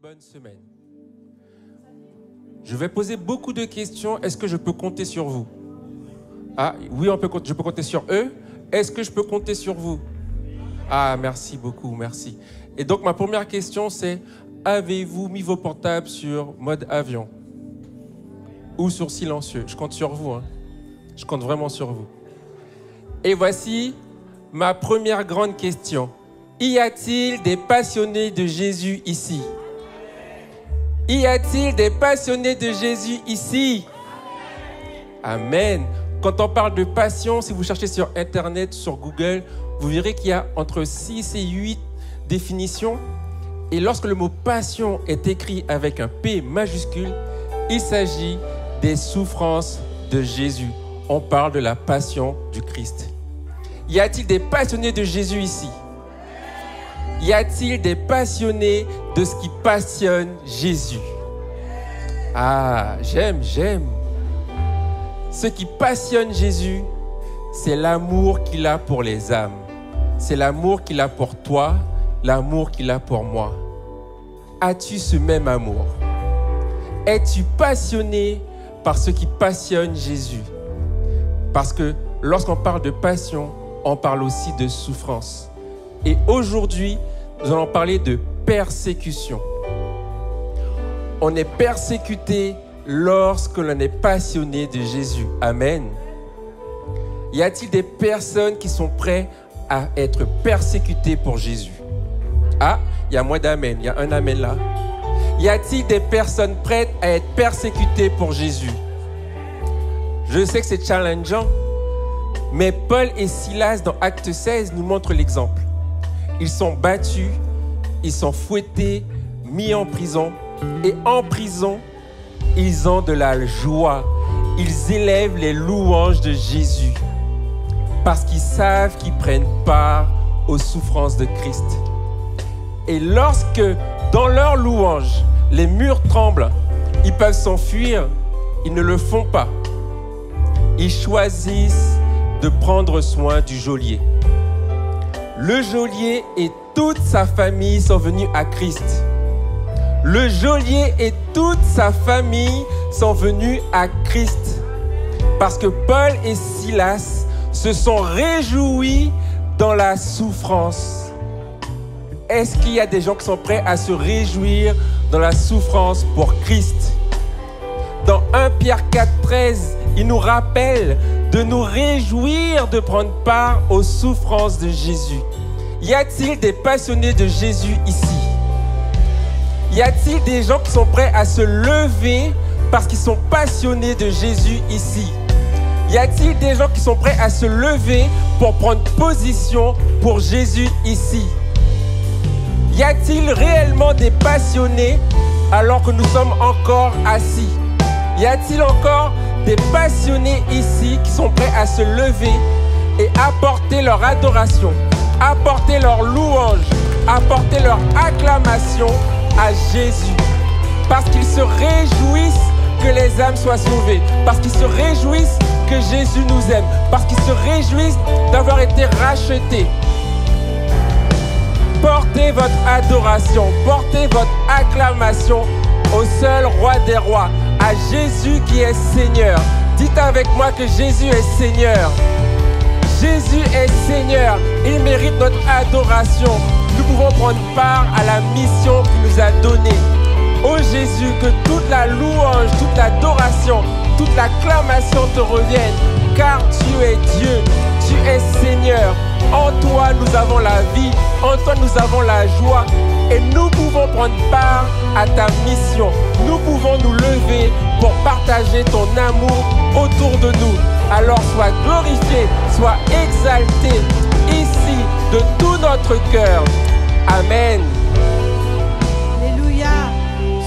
bonne semaine. Je vais poser beaucoup de questions. Est-ce que je peux compter sur vous? Ah, oui, je peux compter sur eux. Est-ce que je peux compter sur vous? Ah, merci beaucoup, merci. Et donc, ma première question, c'est: avez-vous mis vos portables sur mode avion ou sur silencieux? Je compte sur vous, hein. Je compte vraiment sur vous. Et voici ma première grande question. Y a-t-il des passionnés de Jésus ici? Y a-t-il des passionnés de Jésus ici? Amen. Quand on parle de passion, si vous cherchez sur Internet, sur Google, vous verrez qu'il y a entre 6 et 8 définitions. Et lorsque le mot passion est écrit avec un P majuscule, il s'agit des souffrances de Jésus. On parle de la passion du Christ. Y a-t-il des passionnés de Jésus ici? Y a-t-il des passionnés de ce qui passionne Jésus? Ah, j'aime. Ce qui passionne Jésus, c'est l'amour qu'il a pour les âmes. C'est l'amour qu'il a pour toi, l'amour qu'il a pour moi. As-tu ce même amour? Es-tu passionné par ce qui passionne Jésus? Parce que lorsqu'on parle de passion, on parle aussi de souffrance. Et aujourd'hui, nous allons parler de persécution. On est persécuté lorsque l'on est passionné de Jésus. Amen. Y a-t-il des personnes qui sont prêtes à être persécutées pour Jésus? Ah, il y a moins d'amen. Il y a un amen là. Y a-t-il des personnes prêtes à être persécutées pour Jésus? Je sais que c'est challengeant, mais Paul et Silas dans Acte 16 nous montrent l'exemple. Ils sont battus, ils sont fouettés, mis en prison. Et en prison, ils ont de la joie. Ils élèvent les louanges de Jésus. Parce qu'ils savent qu'ils prennent part aux souffrances de Christ. Et lorsque, dans leur louange, les murs tremblent, ils peuvent s'enfuir, ils ne le font pas. Ils choisissent de prendre soin du geôlier. Le geôlier et toute sa famille sont venus à Christ. Le geôlier et toute sa famille sont venus à Christ. Parce que Paul et Silas se sont réjouis dans la souffrance. Est-ce qu'il y a des gens qui sont prêts à se réjouir dans la souffrance pour Christ? Dans 1 Pierre 4,13, il nous rappelle de nous réjouir de prendre part aux souffrances de Jésus. Y a-t-il des passionnés de Jésus ici? Y a-t-il des gens qui sont prêts à se lever parce qu'ils sont passionnés de Jésus ici? Y a-t-il des gens qui sont prêts à se lever pour prendre position pour Jésus ici? Y a-t-il réellement des passionnés alors que nous sommes encore assis? Y a-t-il encore des passionnés ici qui sont prêts à se lever et apporter leur adoration, apporter leur louange, apporter leur acclamation à Jésus? Parce qu'ils se réjouissent que les âmes soient sauvées, parce qu'ils se réjouissent que Jésus nous aime, parce qu'ils se réjouissent d'avoir été rachetés. Portez votre adoration, portez votre acclamation au seul roi des rois, à Jésus qui est Seigneur. Dites avec moi que Jésus est Seigneur. Jésus est Seigneur. Il mérite notre adoration. Nous pouvons prendre part à la mission qu'il nous a donnée. Ô Jésus, que toute la louange, toute l'adoration, toute l'acclamation te revienne, car tu es Dieu, tu es Seigneur. En toi, nous avons la vie, en toi, nous avons la joie. Et nous pouvons prendre part à ta mission. Nous pouvons nous lever pour partager ton amour autour de nous. Alors sois glorifié, sois exalté ici de tout notre cœur. Amen. Alléluia.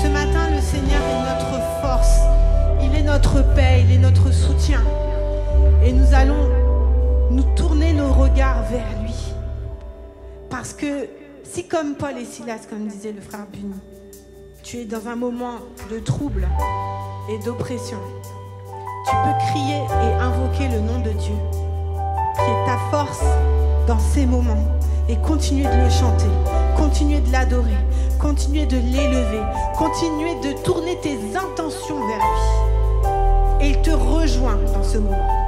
Ce matin, le Seigneur est notre force. Il est notre paix, il est notre soutien. Et nous allons nous tourner nos regards vers lui. Parce que si comme Paul et Silas, comme disait le frère Bunny, tu es dans un moment de trouble et d'oppression, tu peux crier et invoquer le nom de Dieu, qui est ta force dans ces moments, et continuer de le chanter, continuer de l'adorer, continuer de l'élever, continuer de tourner tes intentions vers lui. Et il te rejoint dans ce moment.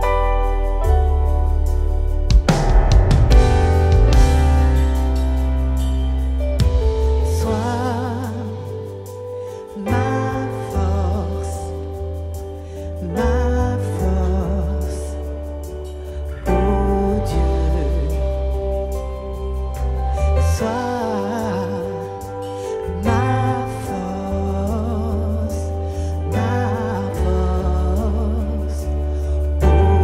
Oh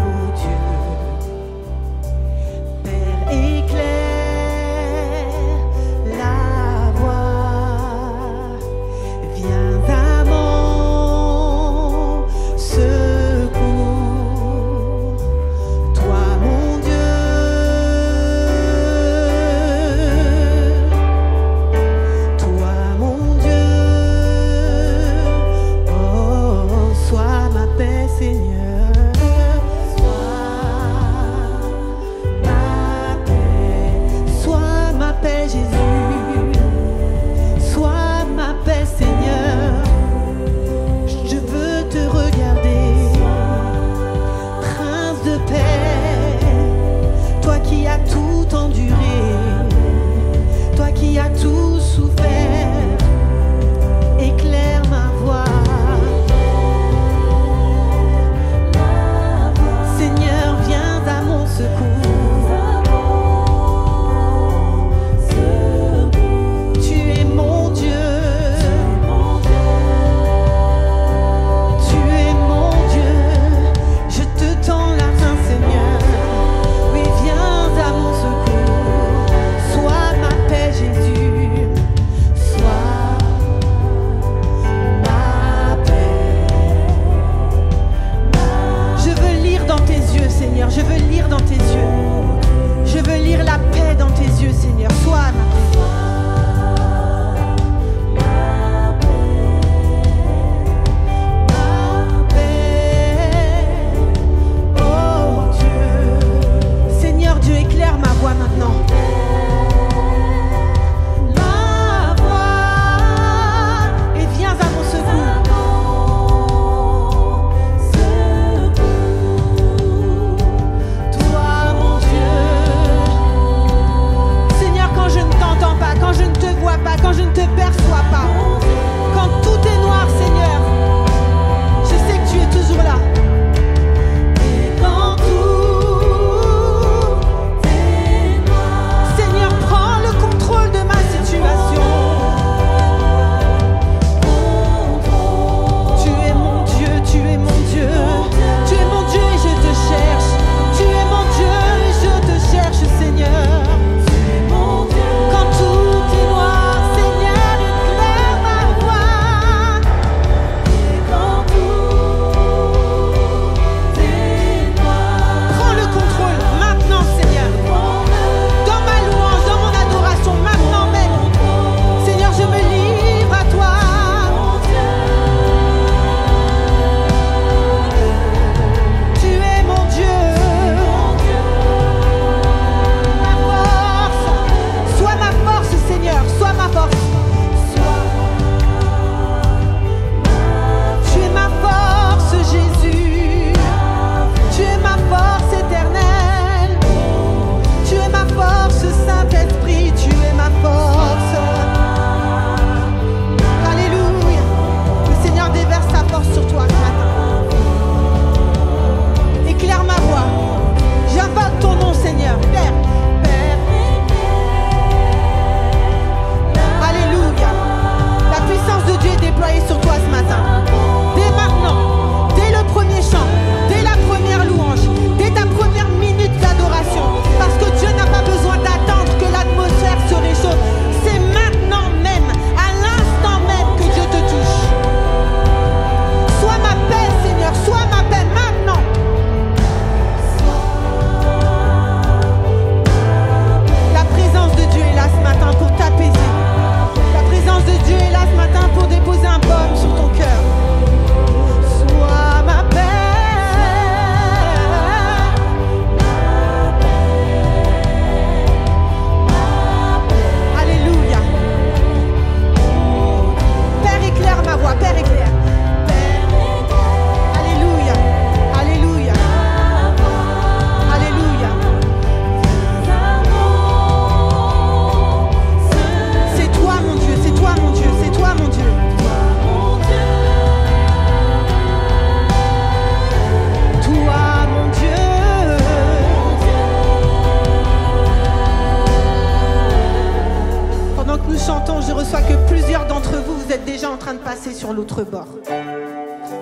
d'entre vous, vous êtes déjà en train de passer sur l'autre bord.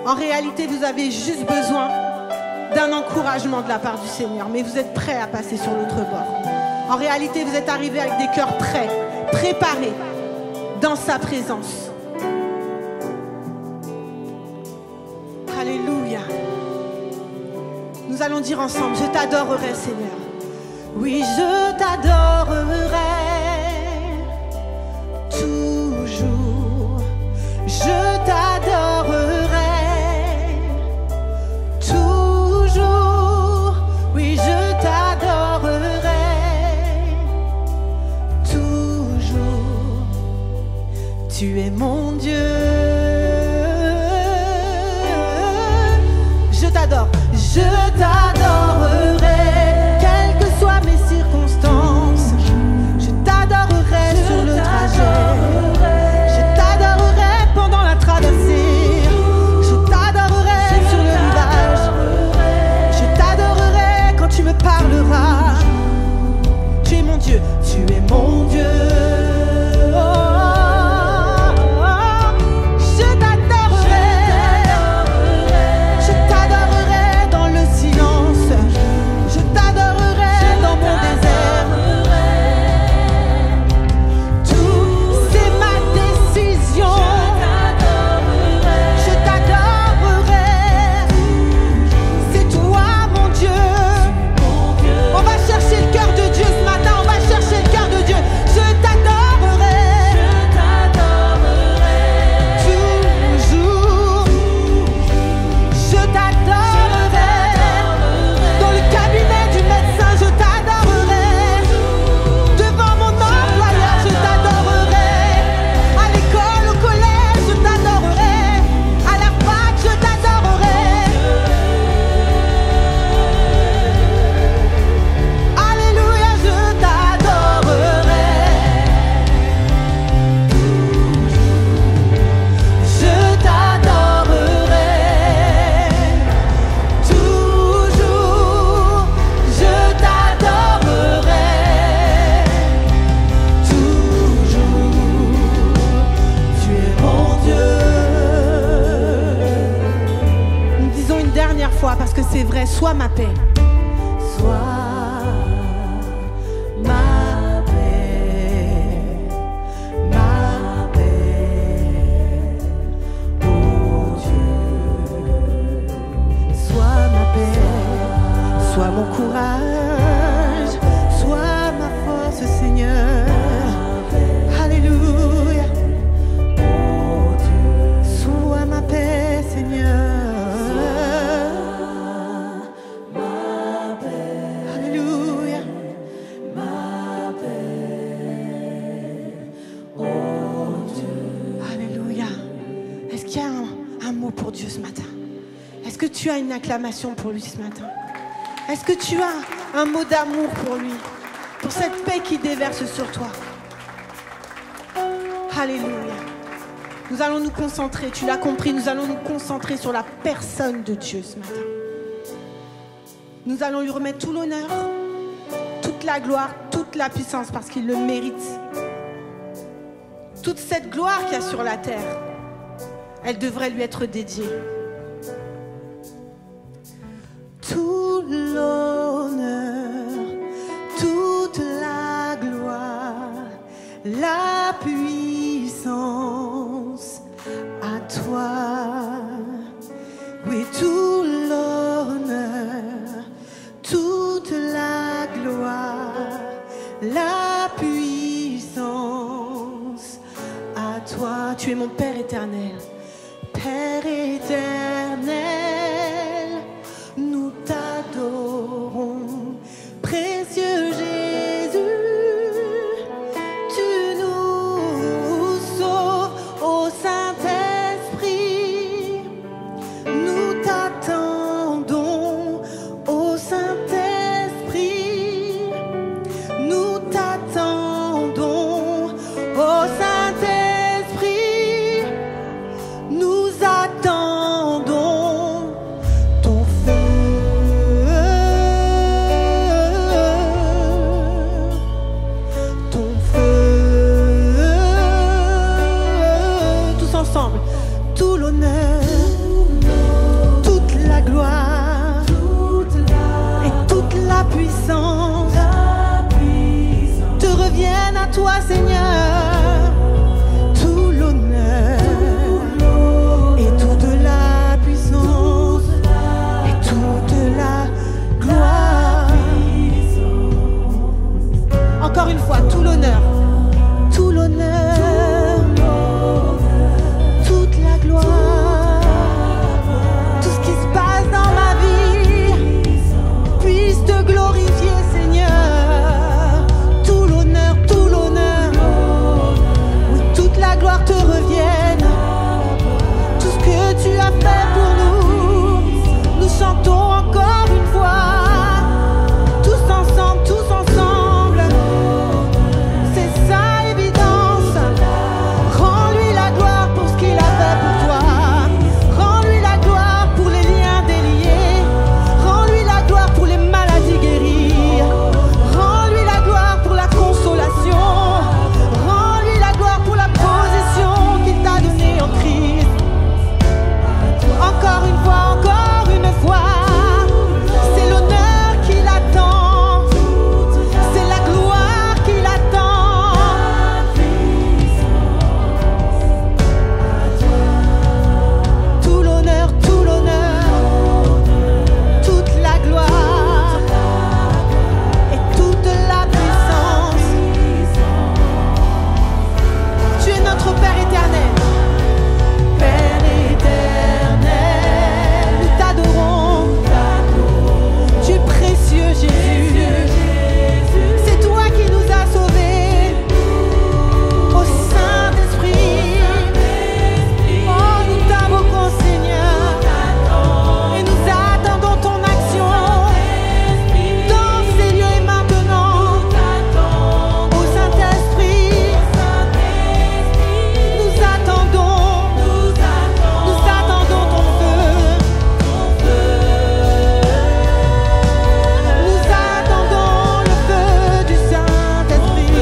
En réalité, vous avez juste besoin d'un encouragement de la part du Seigneur, mais vous êtes prêts à passer sur l'autre bord. En réalité, vous êtes arrivés avec des cœurs prêts, préparés dans sa présence. Alléluia. Nous allons dire ensemble, je t'adorerai, Seigneur. Oui, je t'adorerai toujours. Je t'adorerai toujours. Oui, je t'adorerai toujours. Tu es mon Dieu. Je t'adore. Je t'adorerai, quelles que soient mes circonstances. Je t'adorerai sur le trajet. Je t'adorerai pendant la traversée. Je t'adorerai sur le rivage. Je t'adorerai quand tu me parleras. Tu es mon Dieu, tu es mon Dieu. Parce que c'est vrai, sois ma paix. Sois ma paix, ma paix, oh Dieu. Sois ma paix, sois mon courage, sois ma force, Seigneur. Alléluia. Oh Dieu, sois ma paix, Seigneur. Pour Dieu ce matin. Est-ce que tu as une acclamation pour lui ce matin? Est-ce que tu as un mot d'amour pour lui, pour cette paix qui déverse sur toi? Alléluia. Nous allons nous concentrer, tu l'as compris, nous allons nous concentrer sur la personne de Dieu ce matin. Nous allons lui remettre tout l'honneur, toute la gloire, toute la puissance parce qu'il le mérite. Toute cette gloire qu'il y a sur la terre, elle devrait lui être dédiée. Tout l'honneur, toute la gloire, la puissance à toi. Oui, tout l'honneur, toute la gloire, la puissance à toi. Tu es mon Père éternel. Père éternel, nous t'adorons, précieux Jésus, tu nous sauves au Saint-Esprit, nous t'attendons au Saint-Esprit, nous t'attendons au Saint-Esprit. Nous attendons ensemble. Tout l'honneur, toute la gloire et toute la puissance te reviennent à toi, Seigneur. Tout l'honneur et toute la puissance et toute la gloire. Encore une fois, tout l'honneur, toute la gloire, tout ce qui se passe dans ma vie puisse te glorifier, Seigneur. Tout l'honneur, oui, toute la gloire te revienne. Tout ce que tu as fait pour nous chantons encore une fois, tous ensemble, c'est ça l'évidence. Rends-lui la gloire pour ce qu'il a fait pour toi. Rends-lui la gloire pour les liens déliés. Rends-lui la gloire pour les maladies guéries. Rends-lui la gloire pour la consolation. Rends-lui la gloire pour la position qu'il t'a donnée en Christ. Encore une fois, c'est l'honneur qu'il attend. C'est la gloire qu'il attend. Tout l'honneur, toute la gloire et toute la puissance. Tu es notre Père éternel. Père éternel, nous t'adorons. Tu es précieux, Jésus. C'est toi qui nous as sauvés. Au Saint-Esprit, oh, nous t'invoquons, Seigneur, et nous attendons ton action dans ces lieux et maintenant. Au Saint-Esprit, nous attendons ton feu. Nous attendons le feu du Saint-Esprit.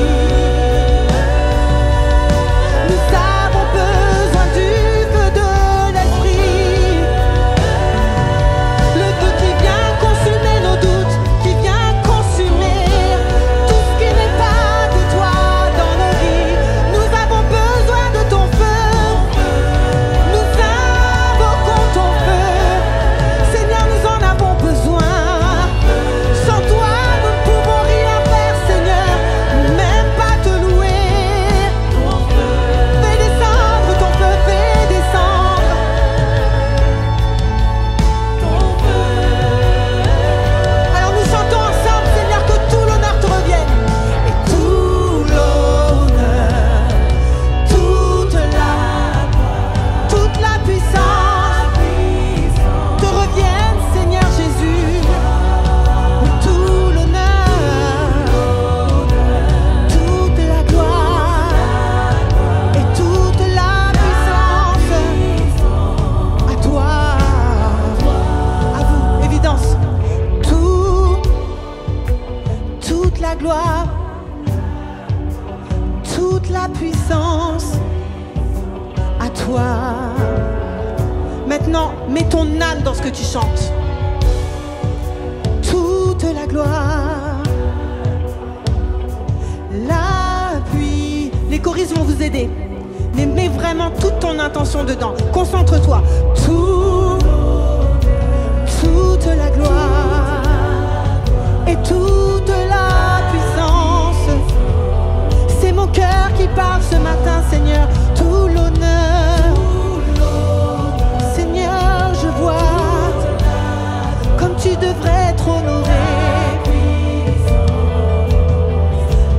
Nous avons besoin du feu de l'Esprit. Le feu qui vient consumer nos doutes, qui vient consumer tout ce qui n'est pas de toi dans nos vies. Nous avons besoin de ton feu. Nous invoquons ton feu. Seigneur, nous en avons besoin. Sans toi, nous ne pouvons rien faire, Seigneur, même pas te louer. Fais descendre ton feu, fais descendre ton feu. Alors nous chantons ensemble, Seigneur, que tout l'honneur te revienne. Et tout l'honneur, toute la puissance te revienne, Seigneur Jésus. Tout l'honneur, toute la gloire et toute la puissance à toi, à vous. Évidence. Toute la gloire, toute la puissance à toi. Maintenant, mets ton âme dans ce que tu chantes. Toute la gloire, l'appui. Les choristes vont vous aider. Mais mets vraiment toute ton intention dedans. Concentre-toi. Toute la gloire et toute la puissance. C'est mon cœur qui parle ce matin, Seigneur. Tout l'honneur, Seigneur, je vois comme tu devrais être honoré.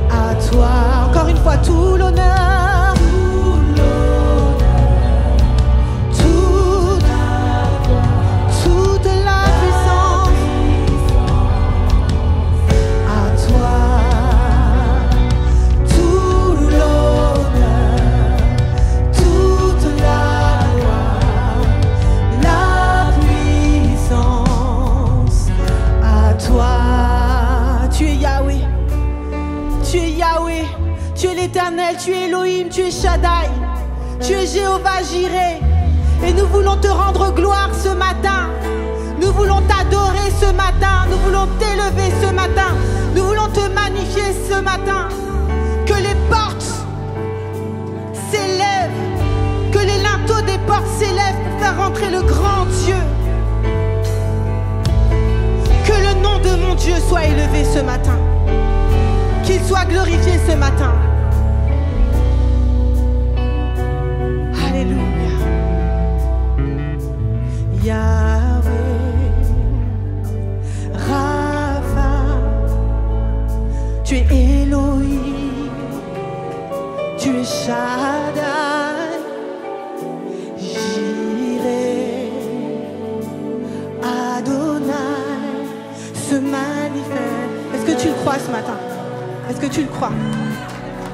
À toi, encore une fois, tout l'honneur, toute la puissance. À toi, tout l'honneur, toute la gloire, la puissance. À toi, tu es Yahweh. Tu es Yahweh, tu es l'Éternel, tu es Elohim, tu es Shaddai. Tu es Jéhovah Jireh. Et nous voulons te rendre gloire ce matin. Nous voulons t'adorer ce matin. Nous voulons t'élever ce matin. Nous voulons te magnifier ce matin. Que les portes s'élèvent. Que les linteaux des portes s'élèvent pour faire rentrer le grand Dieu. Que le nom de mon Dieu soit élevé ce matin. Qu'il soit glorifié ce matin. Alléluia. Yahweh, Rapha, tu es Elohim, tu es Shaddai, Jireh, Adonai, se manifeste. Est-ce que tu le crois ce matin? Est-ce que tu le crois?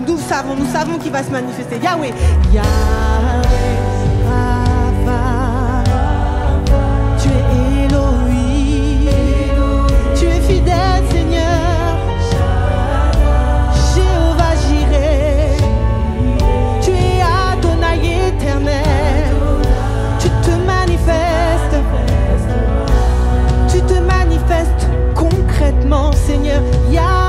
Nous savons qu'il va se manifester. Yahweh, Yahweh, Rapha, tu es Elohim, tu es fidèle Seigneur, Jéhovah Jireh, tu es Adonai éternel, tu te manifestes concrètement Seigneur, Yahweh.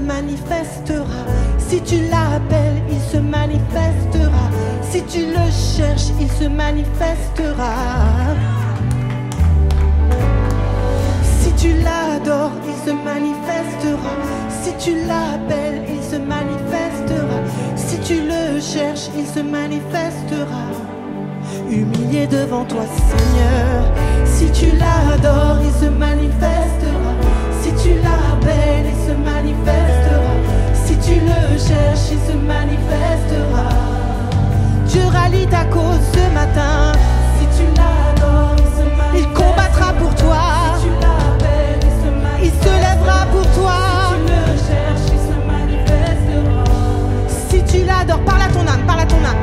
Manifestera. Si tu l'appelles, il se manifestera. Si tu le cherches, il se manifestera. Si tu l'adores, il se manifestera. Si tu l'appelles, il se manifestera. Si tu le cherches, il se manifestera. Humilié devant toi, Seigneur. Si tu l'adores, il se manifestera. Si tu l'appelles, il se manifestera. Si tu le cherches, il se manifestera. Dieu rallie ta cause ce matin. Si tu l'adores, il se manifestera. Il combattra pour toi. Si tu l'appelles, il se lèvera pour toi. Si tu le cherches, il se manifestera. Si tu l'adores, parle à ton âme, parle à ton âme.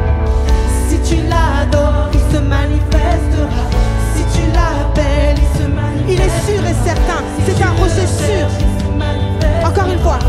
Si tu l'adores, il se manifestera. Si tu l'appelles, il se manifestera. Il est sûr et certain, c'est un rocher sûr. Encore une fois.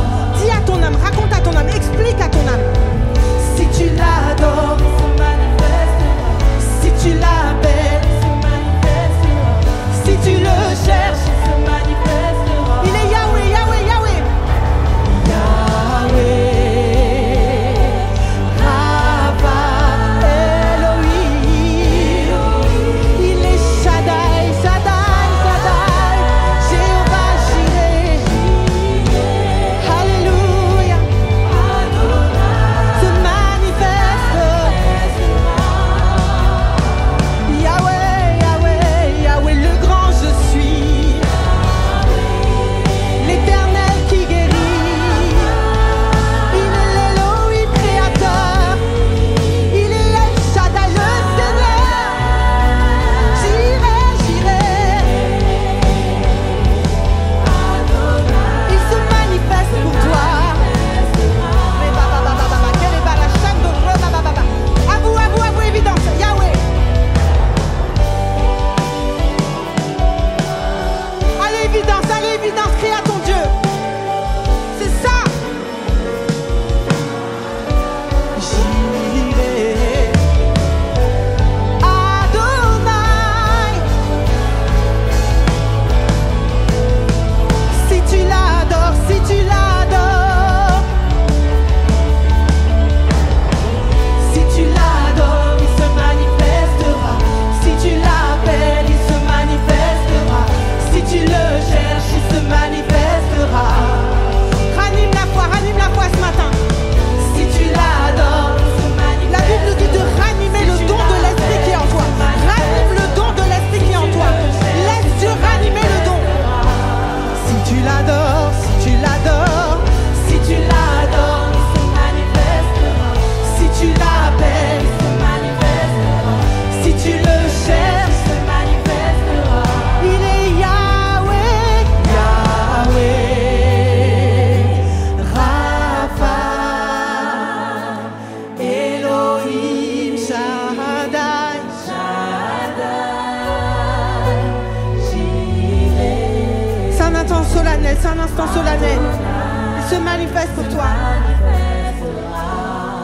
manifeste pour toi.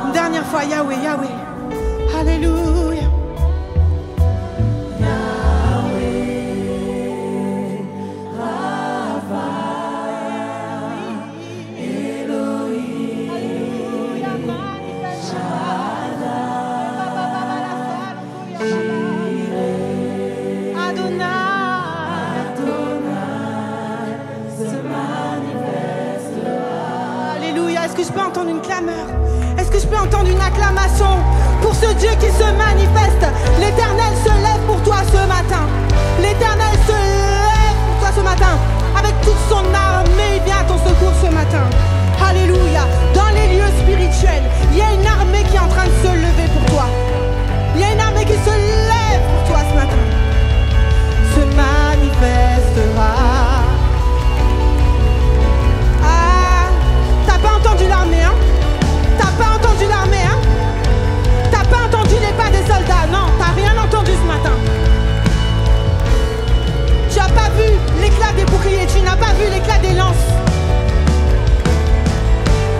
Une dernière fois, Yahweh, Yahweh. Alléluia. Est-ce que je peux entendre une clameur? Est-ce que je peux entendre une acclamation pour ce Dieu qui se manifeste? L'Éternel se lève pour toi ce matin. L'Éternel se lève pour toi ce matin. Avec toute son armée, il vient à ton secours ce matin. Alléluia. Dans les lieux spirituels, il y a une armée qui est en train de se lever pour toi. Il y a une armée qui se lève pour toi ce matin. Se manifestera. T'as pas entendu l'armée, hein? T'as pas entendu l'armée, hein? T'as pas entendu les pas des soldats, non, t'as rien entendu ce matin. Tu n'as pas vu l'éclat des boucliers, tu n'as pas vu l'éclat des lances.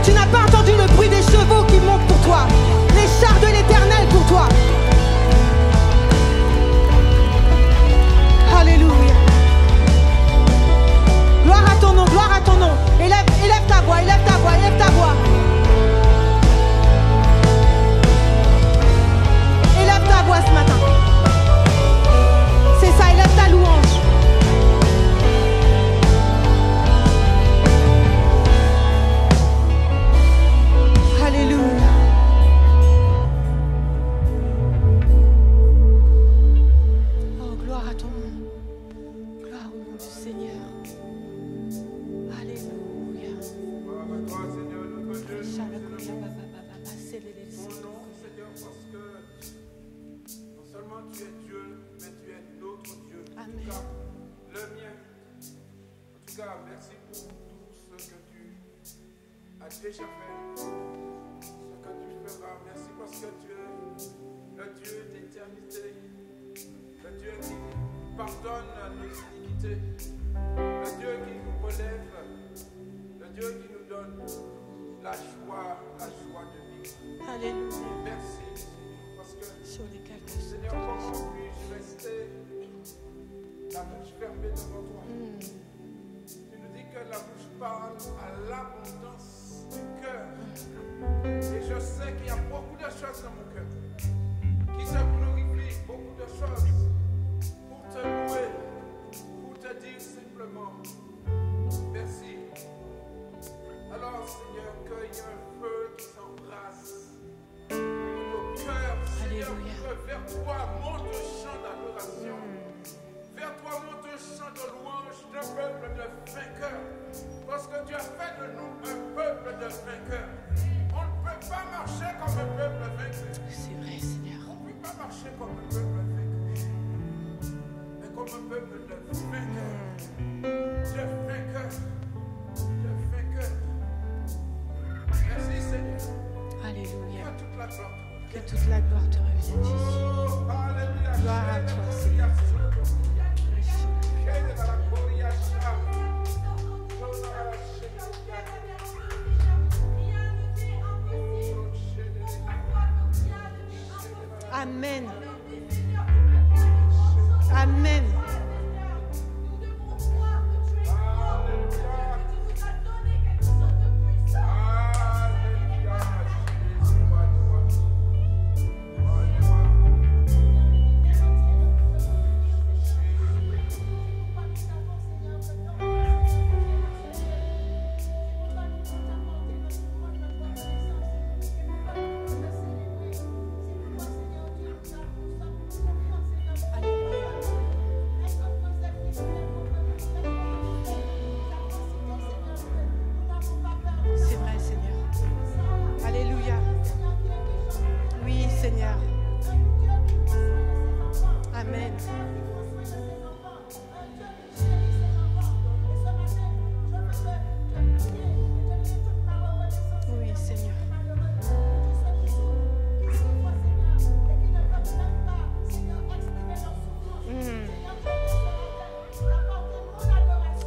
Tu n'as pas entendu le bruit des chevaux qui montent pour toi, les chars de l'Éternel pour toi. Alléluia. Gloire à ton nom, gloire à ton nom. Élève ta voix, élève ta voix, élève ta voix. Élève ta voix ce matin. C'est ça, élève ta louange. Alléluia. Oh, gloire à ton nom. Gloire au nom du Seigneur. Alléluia. Gloire à toi, Seigneur, notre Dieu. Ton nom, Seigneur, parce que non seulement tu es Dieu, mais tu es notre Dieu. Amen. En tout cas, le mien. En tout cas, merci pour tout ce que tu as déjà fait, ce que tu feras. Merci parce que tu es le Dieu d'éternité, le Dieu qui pardonne nos iniquités, le Dieu qui nous relève, le Dieu qui nous donne la joie de vivre. Alléluia. Merci, parce que, Sur les calmes. Seigneur, comment puis-je rester la bouche fermée devant toi? Tu nous dis que la bouche parle à l'abondance du cœur. Et je sais qu'il y a beaucoup de choses dans mon cœur qui se glorifient, beaucoup de choses pour te louer, pour te dire simplement merci. Alors, Seigneur, qu'il y ait un feu qui s'embrasse nos cœurs, Seigneur, que vers toi monte un chant d'adoration. Vers toi monte un chant de louange d'un peuple de vainqueurs. Parce que tu as fait de nous un peuple de vainqueurs. On ne peut pas marcher comme un peuple vainqueur. C'est vrai, Seigneur. On ne peut pas marcher comme un peuple vainqueur. Mais comme un peuple de vainqueurs. De vainqueurs. De vainqueurs. Merci, Seigneur. Alléluia. Que toute la gloire. Que toute la gloire te revienne, Jésus. Oh, alléluia. Gloire à toi, Seigneur. Amen. Amen.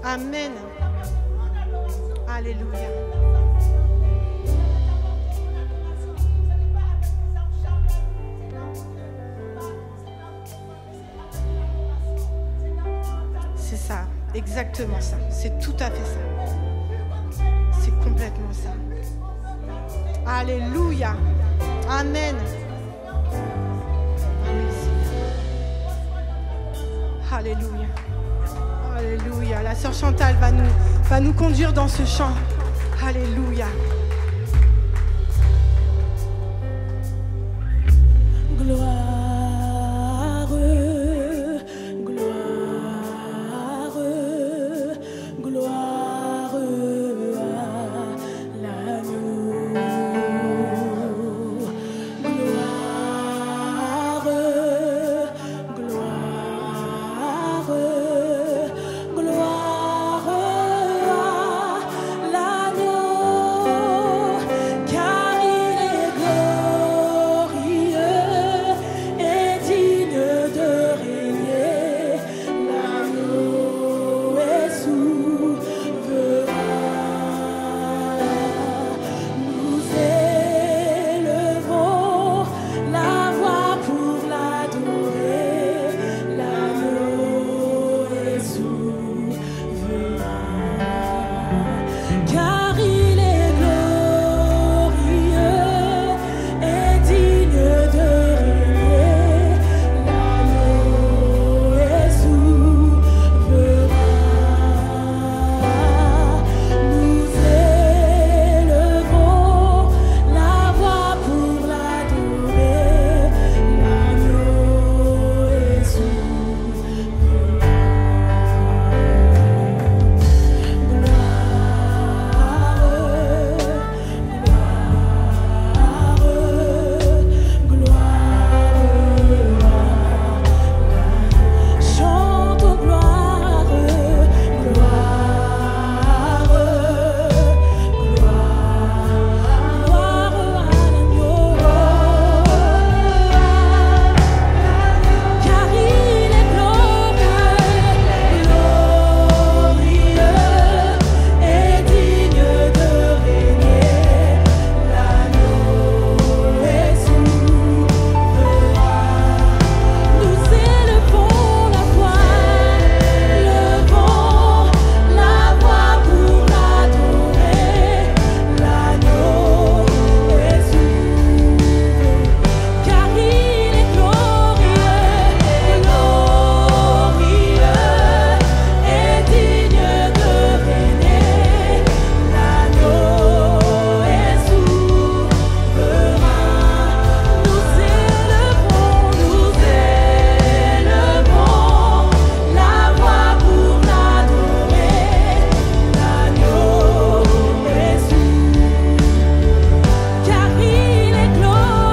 Amen. Alléluia. exactement ça. C'est tout à fait ça. C'est complètement ça. Alléluia. Amen. Alléluia. Alléluia. La sœur Chantal va nous conduire dans ce chant. Alléluia. Gloire, gloire, gloire à l'agneau. Gloire, gloire, gloire à l'agneau, car il est glorieux et digne de régner. L'agneau est souverain. Nous élevons la voix pour l'adorer. L'agneau est souverain, car il est glorieux et digne de régner. L'agneau est souverain. Nous élevons la voix pour l'adorer. L'agneau est souverain. Chantons gloire, gloire, gloire à l'agneau, car il est glorieux et digne de régner. L'agneau est souverain. Nous élevons la voix, levons la voix pour l'adorer. L'agneau est souverain, car il est glorieux et digne de régner. L'agneau est souverain. Nous élevons la voix pour l'adorer. L'agneau est souverain, car il est glorieux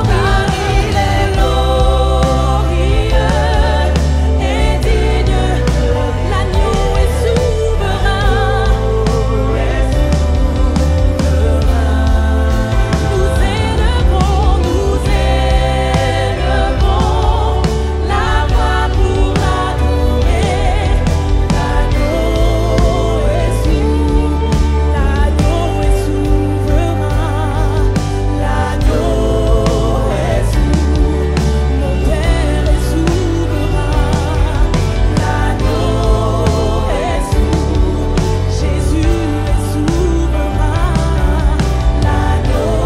et digne. L'agneau est souverain. Nous élevons la voix pour l'adorer. L'agneau est souverain. L'agneau est souverain. L'agneau est souverain. Mon Père est souverain. L'agneau est souverain. Jésus est souverain. L'agneau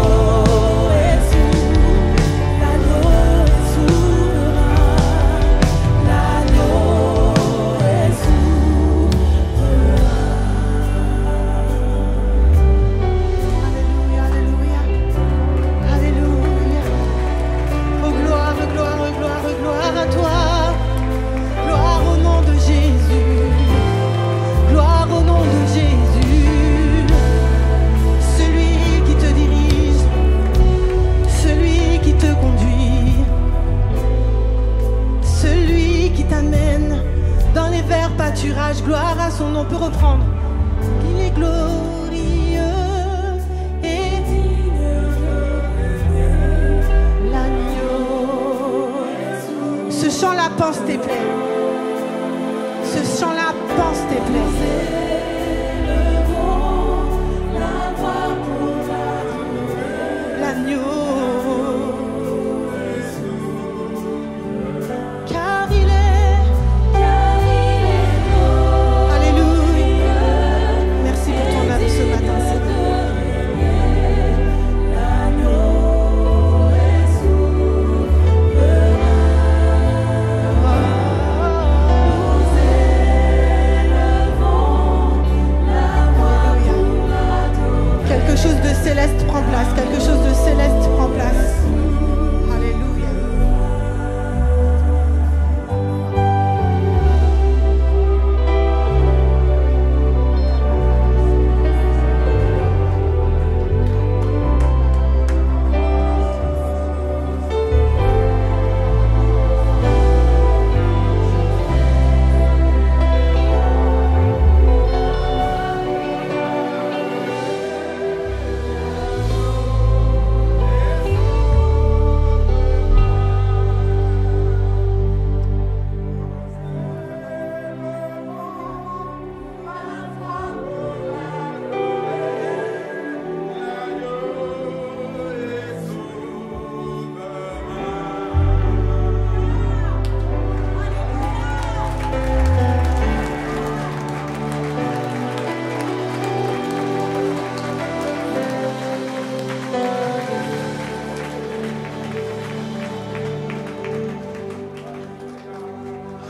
est souverain. L'agneau est souverain. L'agneau est Alléluia, alléluia. Alléluia. Oh gloire, gloire, gloire, gloire à toi. Gloire au nom de Jésus. Gloire au nom de Jésus. Celui qui te dirige, celui qui te conduit, celui qui t'amène dans les verts pâturages. Gloire à son nom, on peut reprendre. Il est glorieux et digne de régner. L'agneau. Ce chant-là, pense tes plaies. Ce chant-là, pense tes plaies. la voix pour l'adorer. L'agneau. Car il est. Alléluia. céleste prend place. Quelque chose de céleste prend place. Alléluia.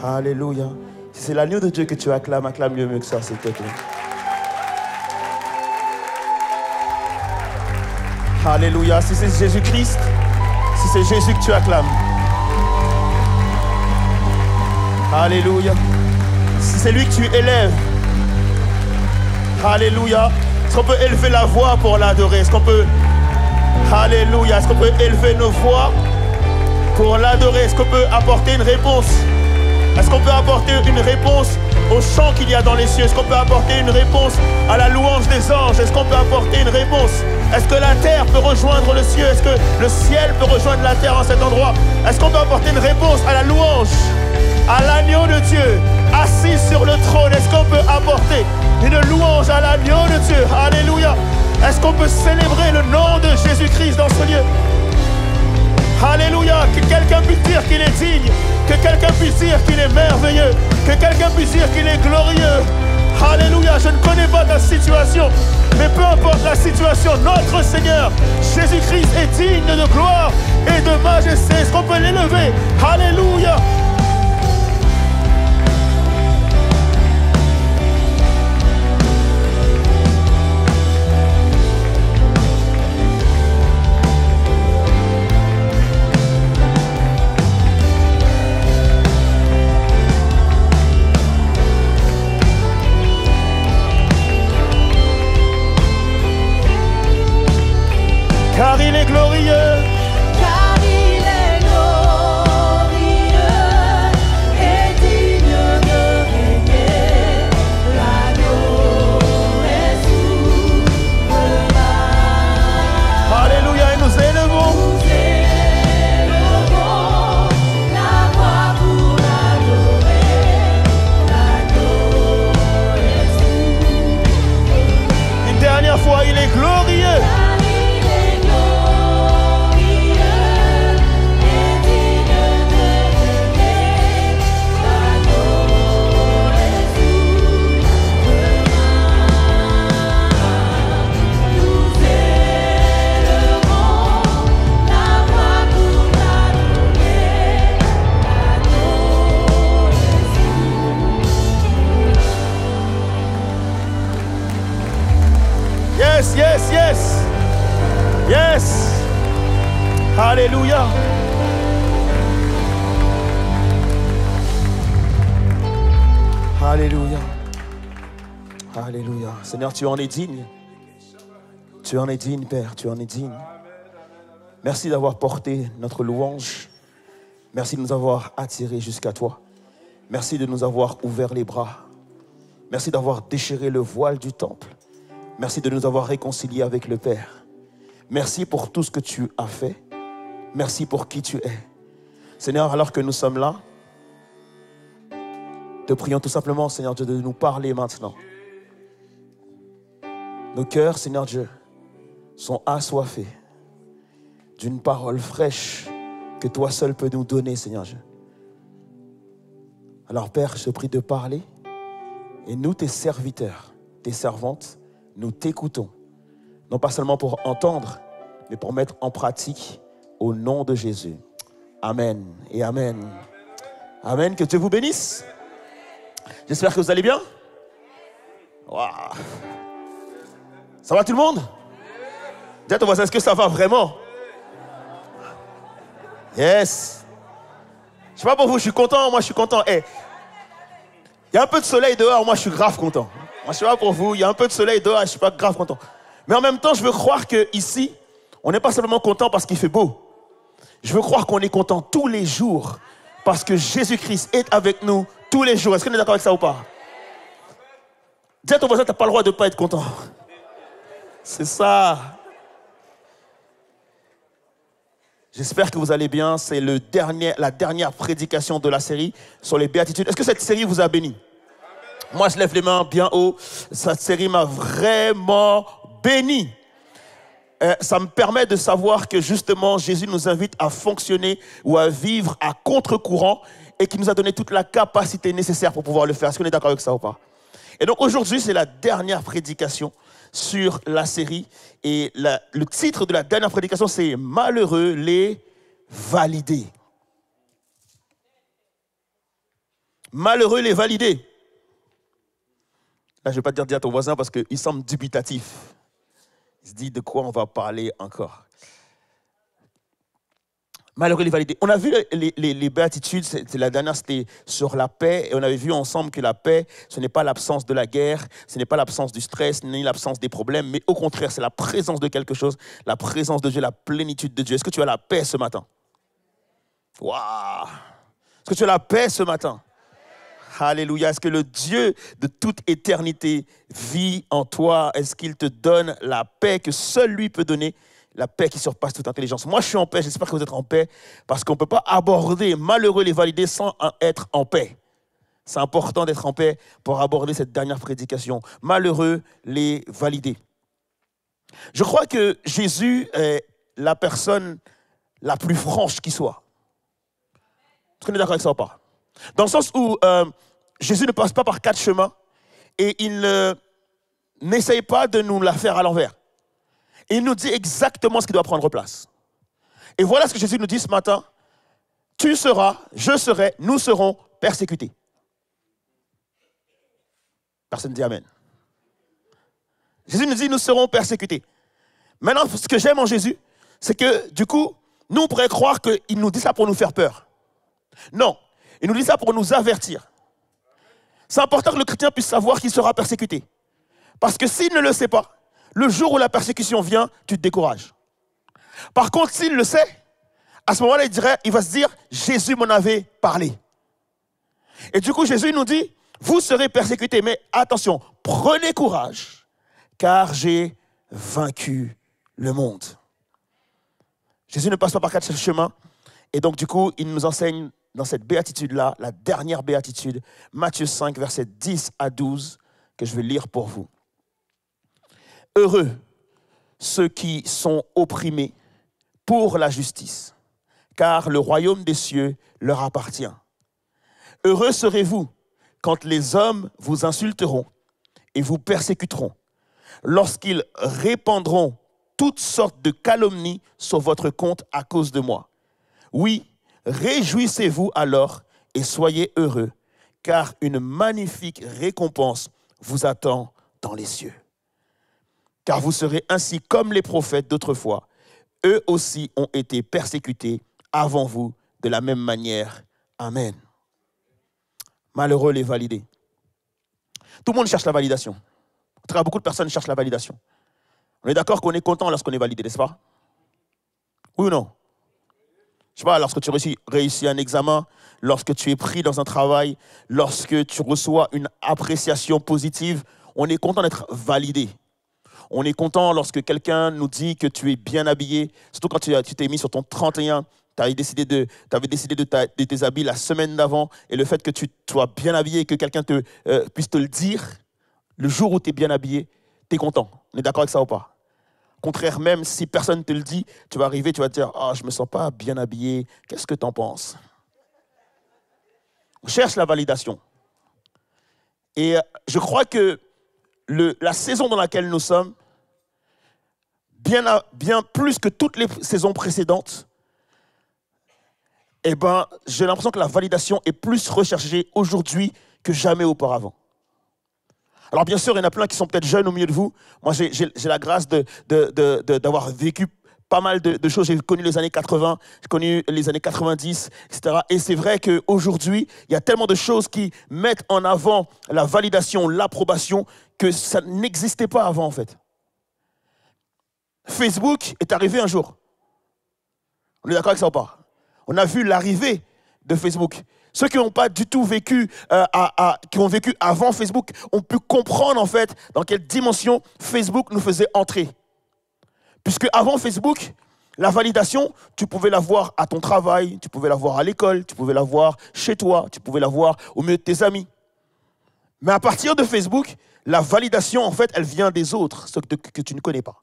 Alléluia. Si c'est l'agneau de Dieu que tu acclames, acclame mieux que ça, s'il te plaît. Alléluia. Si c'est Jésus-Christ, si c'est Jésus que tu acclames. Alléluia. Si c'est lui que tu élèves. Alléluia. Est-ce qu'on peut élever la voix pour l'adorer? Est-ce qu'on peut... Alléluia. Est-ce qu'on peut élever nos voix pour l'adorer? Est-ce qu'on peut apporter une réponse? Est-ce qu'on peut apporter une réponse au chant qu'il y a dans les cieux? Est-ce qu'on peut apporter une réponse à la louange des anges? Est-ce qu'on peut apporter une réponse? Est-ce que la terre peut rejoindre le ciel? Est-ce que le ciel peut rejoindre la terre en cet endroit? Est-ce qu'on peut apporter une réponse à la louange, à l'agneau de Dieu, assis sur le trône? Est-ce qu'on peut apporter une louange à l'agneau de Dieu? Alléluia. Est-ce qu'on peut célébrer le nom de Jésus-Christ dans ce lieu? Alléluia. Que quelqu'un puisse dire qu'il est digne, que quelqu'un puisse dire qu'il est merveilleux, que quelqu'un puisse dire qu'il est glorieux. Alléluia. Je ne connais pas ta situation, mais peu importe la situation, notre Seigneur Jésus-Christ est digne de gloire et de majesté. Est-ce qu'on peut l'élever? Alléluia. Car il est glorieux. Car il est glorieux et digne de régner. L'agneau est souverain. Alléluia. Et nous élevons. Nous élevons la voix pour l'adorer. L'agneau est souverain. Une dernière fois, il est glorieux. Yes, yes, yes. Yes. Alléluia. Alléluia. Alléluia. Seigneur, tu en es digne. Tu en es digne, Père. Tu en es digne. Merci d'avoir porté notre louange. Merci de nous avoir attirés jusqu'à toi. Merci de nous avoir ouvert les bras. Merci d'avoir déchiré le voile du temple. Merci de nous avoir réconciliés avec le Père. Merci pour tout ce que tu as fait. Merci pour qui tu es. Seigneur, alors que nous sommes là, te prions tout simplement, Seigneur Dieu, de nous parler maintenant. Nos cœurs, Seigneur Dieu, sont assoiffés d'une parole fraîche que toi seul peux nous donner, Seigneur Dieu. Alors Père, je te prie de parler et nous, tes serviteurs, tes servantes, nous t'écoutons, non pas seulement pour entendre, mais pour mettre en pratique au nom de Jésus. Amen et amen. Amen, que Dieu vous bénisse. J'espère que vous allez bien. Wow. Ça va tout le monde? Dis à ton voisin, est-ce que ça va vraiment? Yes. Je sais pas pour vous, je suis content, moi je suis content. Il y a un peu de soleil dehors, moi je suis grave content. Moi je sais pas pour vous, il y a un peu de soleil dehors, je suis pas grave content. Mais en même temps, je veux croire qu'ici, on n'est pas simplement content parce qu'il fait beau. Je veux croire qu'on est content tous les jours parce que Jésus-Christ est avec nous tous les jours. Est-ce qu'on est d'accord avec ça ou pas? Dis à ton voisin, tu n'as pas le droit de ne pas être content. C'est ça. J'espère que vous allez bien. C'est la dernière prédication de la série sur les béatitudes. Est-ce que cette série vous a béni? Moi, je lève les mains bien haut. Cette série m'a vraiment béni. Ça me permet de savoir que justement, Jésus nous invite à fonctionner ou à vivre à contre-courant et qu'il nous a donné toute la capacité nécessaire pour pouvoir le faire. Est-ce qu'on est d'accord avec ça ou pas? Et donc aujourd'hui, c'est la dernière prédication sur la série. Et le titre de la dernière prédication, c'est « Malheureux les validés ». Malheureux les validés. Là, je ne vais pas te dire à ton voisin parce qu'il semble dubitatif. Il se dit de quoi on va parler encore. Malheureux les validés. On a vu les béatitudes, la dernière c'était sur la paix, et on avait vu ensemble que la paix, ce n'est pas l'absence de la guerre, ce n'est pas l'absence du stress, ni l'absence des problèmes, mais au contraire, c'est la présence de quelque chose, la présence de Dieu, la plénitude de Dieu. Est-ce que tu as la paix ce matin? Waouh! Est-ce que tu as la paix ce matin? Alléluia. Est-ce que le Dieu de toute éternité vit en toi? Est-ce qu'il te donne la paix que seul lui peut donner? La paix qui surpasse toute intelligence. Moi, je suis en paix. J'espère que vous êtes en paix parce qu'on ne peut pas aborder malheureux les validés sans être en paix. C'est important d'être en paix pour aborder cette dernière prédication. Malheureux les validés. Je crois que Jésus est la personne la plus franche qui soit. Est-ce qu'on est d'accord avec ça ou pas? Dans le sens où Jésus ne passe pas par 4 chemins et il n'essaye pas de nous la faire à l'envers. Il nous dit exactement ce qui doit prendre place. Et voilà ce que Jésus nous dit ce matin. Tu seras, je serai, nous serons persécutés. Personne ne dit amen. Jésus nous dit nous serons persécutés. Maintenant, ce que j'aime en Jésus, c'est que du coup, nous on pourrait croire qu'il nous dit ça pour nous faire peur. Non, il nous dit ça pour nous avertir. C'est important que le chrétien puisse savoir qu'il sera persécuté. Parce que s'il ne le sait pas, le jour où la persécution vient, tu te décourages. Par contre, s'il le sait, à ce moment-là, il va se dire, Jésus m'en avait parlé. Et du coup, Jésus nous dit, vous serez persécutés, mais attention, prenez courage, car j'ai vaincu le monde. Jésus ne passe pas par 4 chemins, et donc du coup, il nous enseigne dans cette béatitude-là, la dernière béatitude, Matthieu 5, versets 10 à 12, que je vais lire pour vous. Heureux ceux qui sont opprimés pour la justice, car le royaume des cieux leur appartient. Heureux serez-vous quand les hommes vous insulteront et vous persécuteront, lorsqu'ils répandront toutes sortes de calomnies sur votre compte à cause de moi. Oui, réjouissez-vous alors et soyez heureux, car une magnifique récompense vous attend dans les cieux. Car vous serez ainsi comme les prophètes d'autrefois. Eux aussi ont été persécutés avant vous de la même manière. Amen. Malheureux les validés. Tout le monde cherche la validation. En tout cas, beaucoup de personnes cherchent la validation. On est d'accord qu'on est content lorsqu'on est validé, n'est-ce pas? Oui ou non? Je sais pas, lorsque tu réussis un examen, lorsque tu es pris dans un travail, lorsque tu reçois une appréciation positive, on est content d'être validé. On est content lorsque quelqu'un nous dit que tu es bien habillé, surtout quand tu t'es mis sur ton 31, tu avais décidé de tes habits la semaine d'avant, et le fait que tu sois bien habillé et que quelqu'un puisse te le dire, le jour où tu es bien habillé, tu es content. On est d'accord avec ça ou pas? Contraire, même si personne ne te le dit, tu vas arriver, tu vas te dire « Ah, je ne me sens pas bien habillé, qu'est-ce que tu en penses ?» On cherche la validation. Et je crois que la saison dans laquelle nous sommes, bien plus que toutes les saisons précédentes, eh ben, j'ai l'impression que la validation est plus recherchée aujourd'hui que jamais auparavant. Alors bien sûr, il y en a plein qui sont peut-être jeunes au milieu de vous. Moi, j'ai la grâce d'avoir vécu pas mal de choses. J'ai connu les années 80, j'ai connu les années 90, etc. Et c'est vrai qu'aujourd'hui, il y a tellement de choses qui mettent en avant la validation, l'approbation, que ça n'existait pas avant, en fait. Facebook est arrivé un jour. On est d'accord avec ça ou pas? On a vu l'arrivée de Facebook. Ceux qui n'ont pas du tout vécu, qui ont vécu avant Facebook, ont pu comprendre en fait dans quelle dimension Facebook nous faisait entrer. Puisque avant Facebook, la validation, tu pouvais la voir à ton travail, tu pouvais la voir à l'école, tu pouvais la voir chez toi, tu pouvais la voir au milieu de tes amis. Mais à partir de Facebook, la validation, en fait, elle vient des autres, ceux que tu ne connais pas.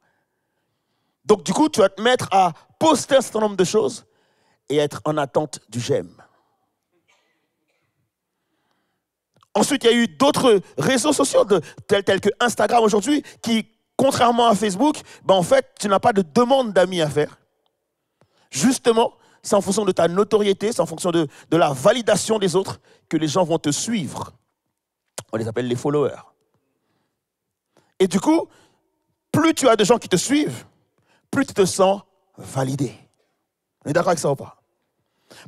Donc du coup, tu vas te mettre à poster un certain nombre de choses et être en attente du j'aime. Ensuite, il y a eu d'autres réseaux sociaux tels que Instagram aujourd'hui qui, contrairement à Facebook, en fait, tu n'as pas de demande d'amis à faire. Justement, c'est en fonction de ta notoriété, c'est en fonction de la validation des autres que les gens vont te suivre. On les appelle les followers. Et du coup, plus tu as de gens qui te suivent, plus tu te sens validé. On est d'accord avec ça ou pas?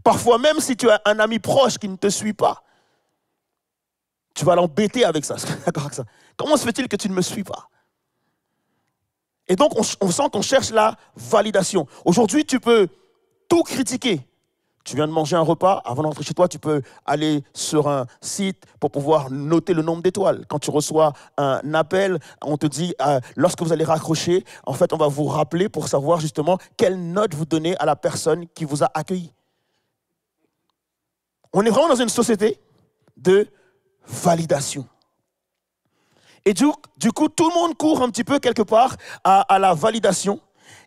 Parfois, même si tu as un ami proche qui ne te suit pas, tu vas l'embêter avec ça. D'accord avec ça? Comment se fait-il que tu ne me suis pas? Et donc, on sent qu'on cherche la validation. Aujourd'hui, tu peux tout critiquer. Tu viens de manger un repas, avant d'entrer chez toi, tu peux aller sur un site pour pouvoir noter le nombre d'étoiles. Quand tu reçois un appel, on te dit, lorsque vous allez raccrocher, en fait, on va vous rappeler pour savoir justement quelle note vous donnez à la personne qui vous a accueilli. On est vraiment dans une société de validation. Et du coup, tout le monde court un petit peu quelque part à la validation.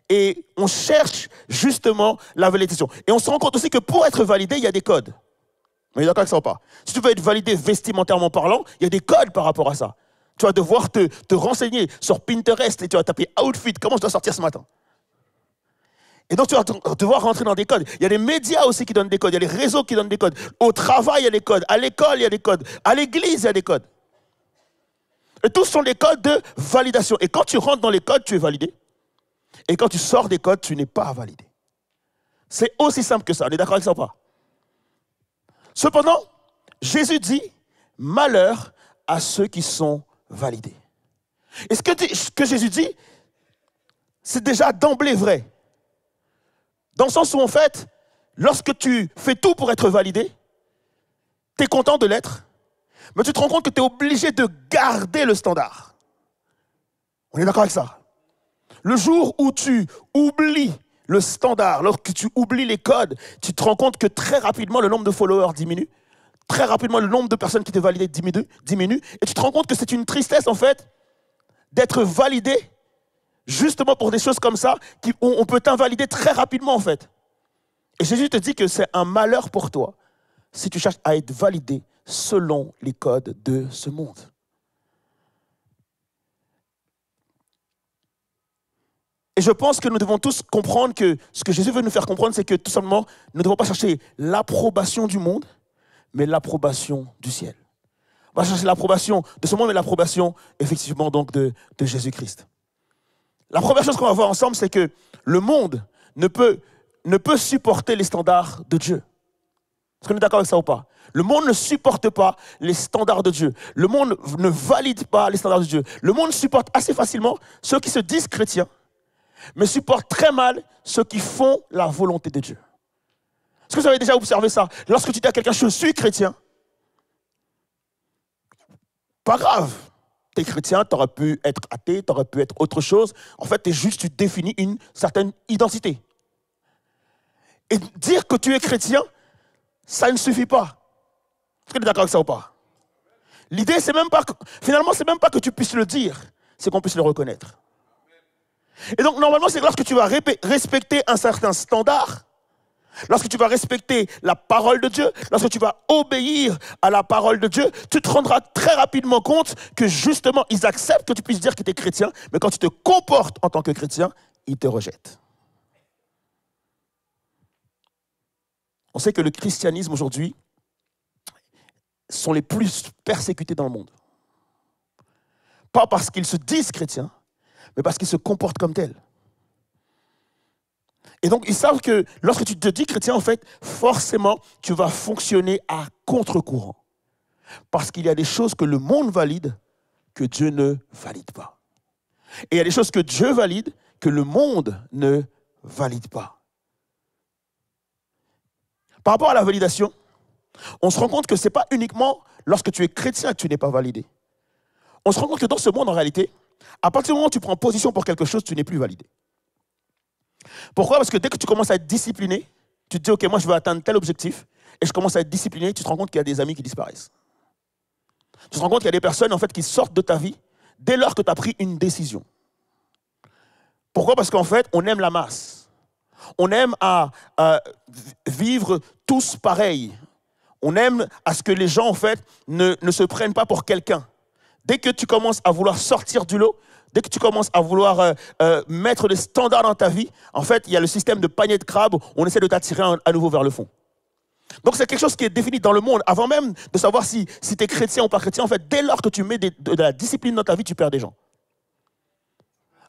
Et on cherche justement la validation. Et on se rend compte aussi que pour être validé, il y a des codes. On est d'accord avec ça ou pas? Si tu veux être validé vestimentairement parlant, il y a des codes par rapport à ça. Tu vas devoir te renseigner sur Pinterest et tu vas taper outfit, comment je dois sortir ce matin. Et donc tu vas devoir rentrer dans des codes. Il y a des médias aussi qui donnent des codes, il y a les réseaux qui donnent des codes. Au travail, il y a des codes. À l'école, il y a des codes. À l'église, il y a des codes. Et tous sont des codes de validation. Et quand tu rentres dans les codes, tu es validé. Et quand tu sors des codes, tu n'es pas validé. C'est aussi simple que ça. On est d'accord avec ça ou pas? Cependant, Jésus dit, malheur à ceux qui sont validés. Et ce que Jésus dit, c'est déjà d'emblée vrai. Dans le sens où, en fait, lorsque tu fais tout pour être validé, tu es content de l'être, mais tu te rends compte que tu es obligé de garder le standard. On est d'accord avec ça? Le jour où tu oublies le standard, lorsque tu oublies les codes, tu te rends compte que très rapidement, le nombre de followers diminue. Très rapidement, le nombre de personnes qui te valident diminue. Et tu te rends compte que c'est une tristesse, en fait, d'être validé justement pour des choses comme ça, on peut t'invalider très rapidement, en fait. Et Jésus te dit que c'est un malheur pour toi si tu cherches à être validé selon les codes de ce monde. Et je pense que nous devons tous comprendre que ce que Jésus veut nous faire comprendre, c'est que tout simplement, nous ne devons pas chercher l'approbation du monde, mais l'approbation du ciel. On va chercher l'approbation de ce monde, mais l'approbation, effectivement, donc de Jésus-Christ. La première chose qu'on va voir ensemble, c'est que le monde ne peut supporter les standards de Dieu. Est-ce qu'on est d'accord avec ça ou pas? Le monde ne supporte pas les standards de Dieu. Le monde ne valide pas les standards de Dieu. Le monde supporte assez facilement ceux qui se disent chrétiens, mais supporte très mal ceux qui font la volonté de Dieu. Est-ce que vous avez déjà observé ça? Lorsque tu dis à quelqu'un, je suis chrétien, pas grave. Tu es chrétien, tu aurais pu être athée, tu aurais pu être autre chose. En fait, tu définis une certaine identité. Et dire que tu es chrétien, ça ne suffit pas. Est-ce que tu es d'accord avec ça ou pas? L'idée, c'est même pas que tu puisses le dire, c'est qu'on puisse le reconnaître. Et donc, normalement, c'est lorsque tu vas respecter un certain standard, lorsque tu vas respecter la parole de Dieu, lorsque tu vas obéir à la parole de Dieu, tu te rendras très rapidement compte que justement, ils acceptent que tu puisses dire que tu es chrétien, mais quand tu te comportes en tant que chrétien, ils te rejettent. On sait que le christianisme aujourd'hui sont les plus persécutés dans le monde. Pas parce qu'ils se disent chrétiens, mais parce qu'ils se comportent comme tels. Et donc, ils savent que lorsque tu te dis chrétien, en fait, forcément, tu vas fonctionner à contre-courant. Parce qu'il y a des choses que le monde valide que Dieu ne valide pas. Et il y a des choses que Dieu valide que le monde ne valide pas. Par rapport à la validation, on se rend compte que ce n'est pas uniquement lorsque tu es chrétien que tu n'es pas validé. On se rend compte que dans ce monde, en réalité, à partir du moment où tu prends position pour quelque chose, tu n'es plus validé. Pourquoi? Parce que dès que tu commences à être discipliné, tu te dis, OK, moi je veux atteindre tel objectif, et je commence à être discipliné, tu te rends compte qu'il y a des amis qui disparaissent. Tu te rends compte qu'il y a des personnes en fait, qui sortent de ta vie dès lors que tu as pris une décision. Pourquoi? Parce qu'en fait, on aime la masse. On aime à vivre tous pareils. On aime à ce que les gens en fait, ne se prennent pas pour quelqu'un. Dès que tu commences à vouloir sortir du lot, dès que tu commences à vouloir mettre des standards dans ta vie, en fait, il y a le système de panier de crabe, on essaie de t'attirer à nouveau vers le fond. Donc c'est quelque chose qui est défini dans le monde. Avant même de savoir si tu es chrétien ou pas chrétien, en fait, dès lors que tu mets de la discipline dans ta vie, tu perds des gens.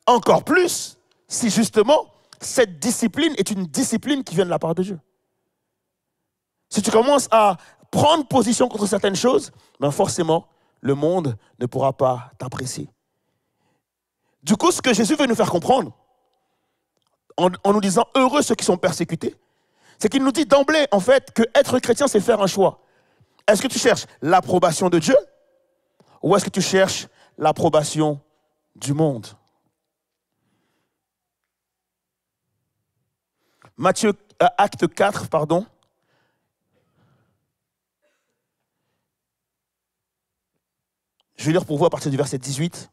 Encore plus si justement, cette discipline est une discipline qui vient de la part de Dieu. Si tu commences à prendre position contre certaines choses, ben forcément, le monde ne pourra pas t'apprécier. Du coup, ce que Jésus veut nous faire comprendre, en nous disant « heureux ceux qui sont persécutés », c'est qu'il nous dit d'emblée, en fait, que être chrétien, c'est faire un choix. Est-ce que tu cherches l'approbation de Dieu ou est-ce que tu cherches l'approbation du monde? Acte 4, pardon. Je vais lire pour vous à partir du verset 18.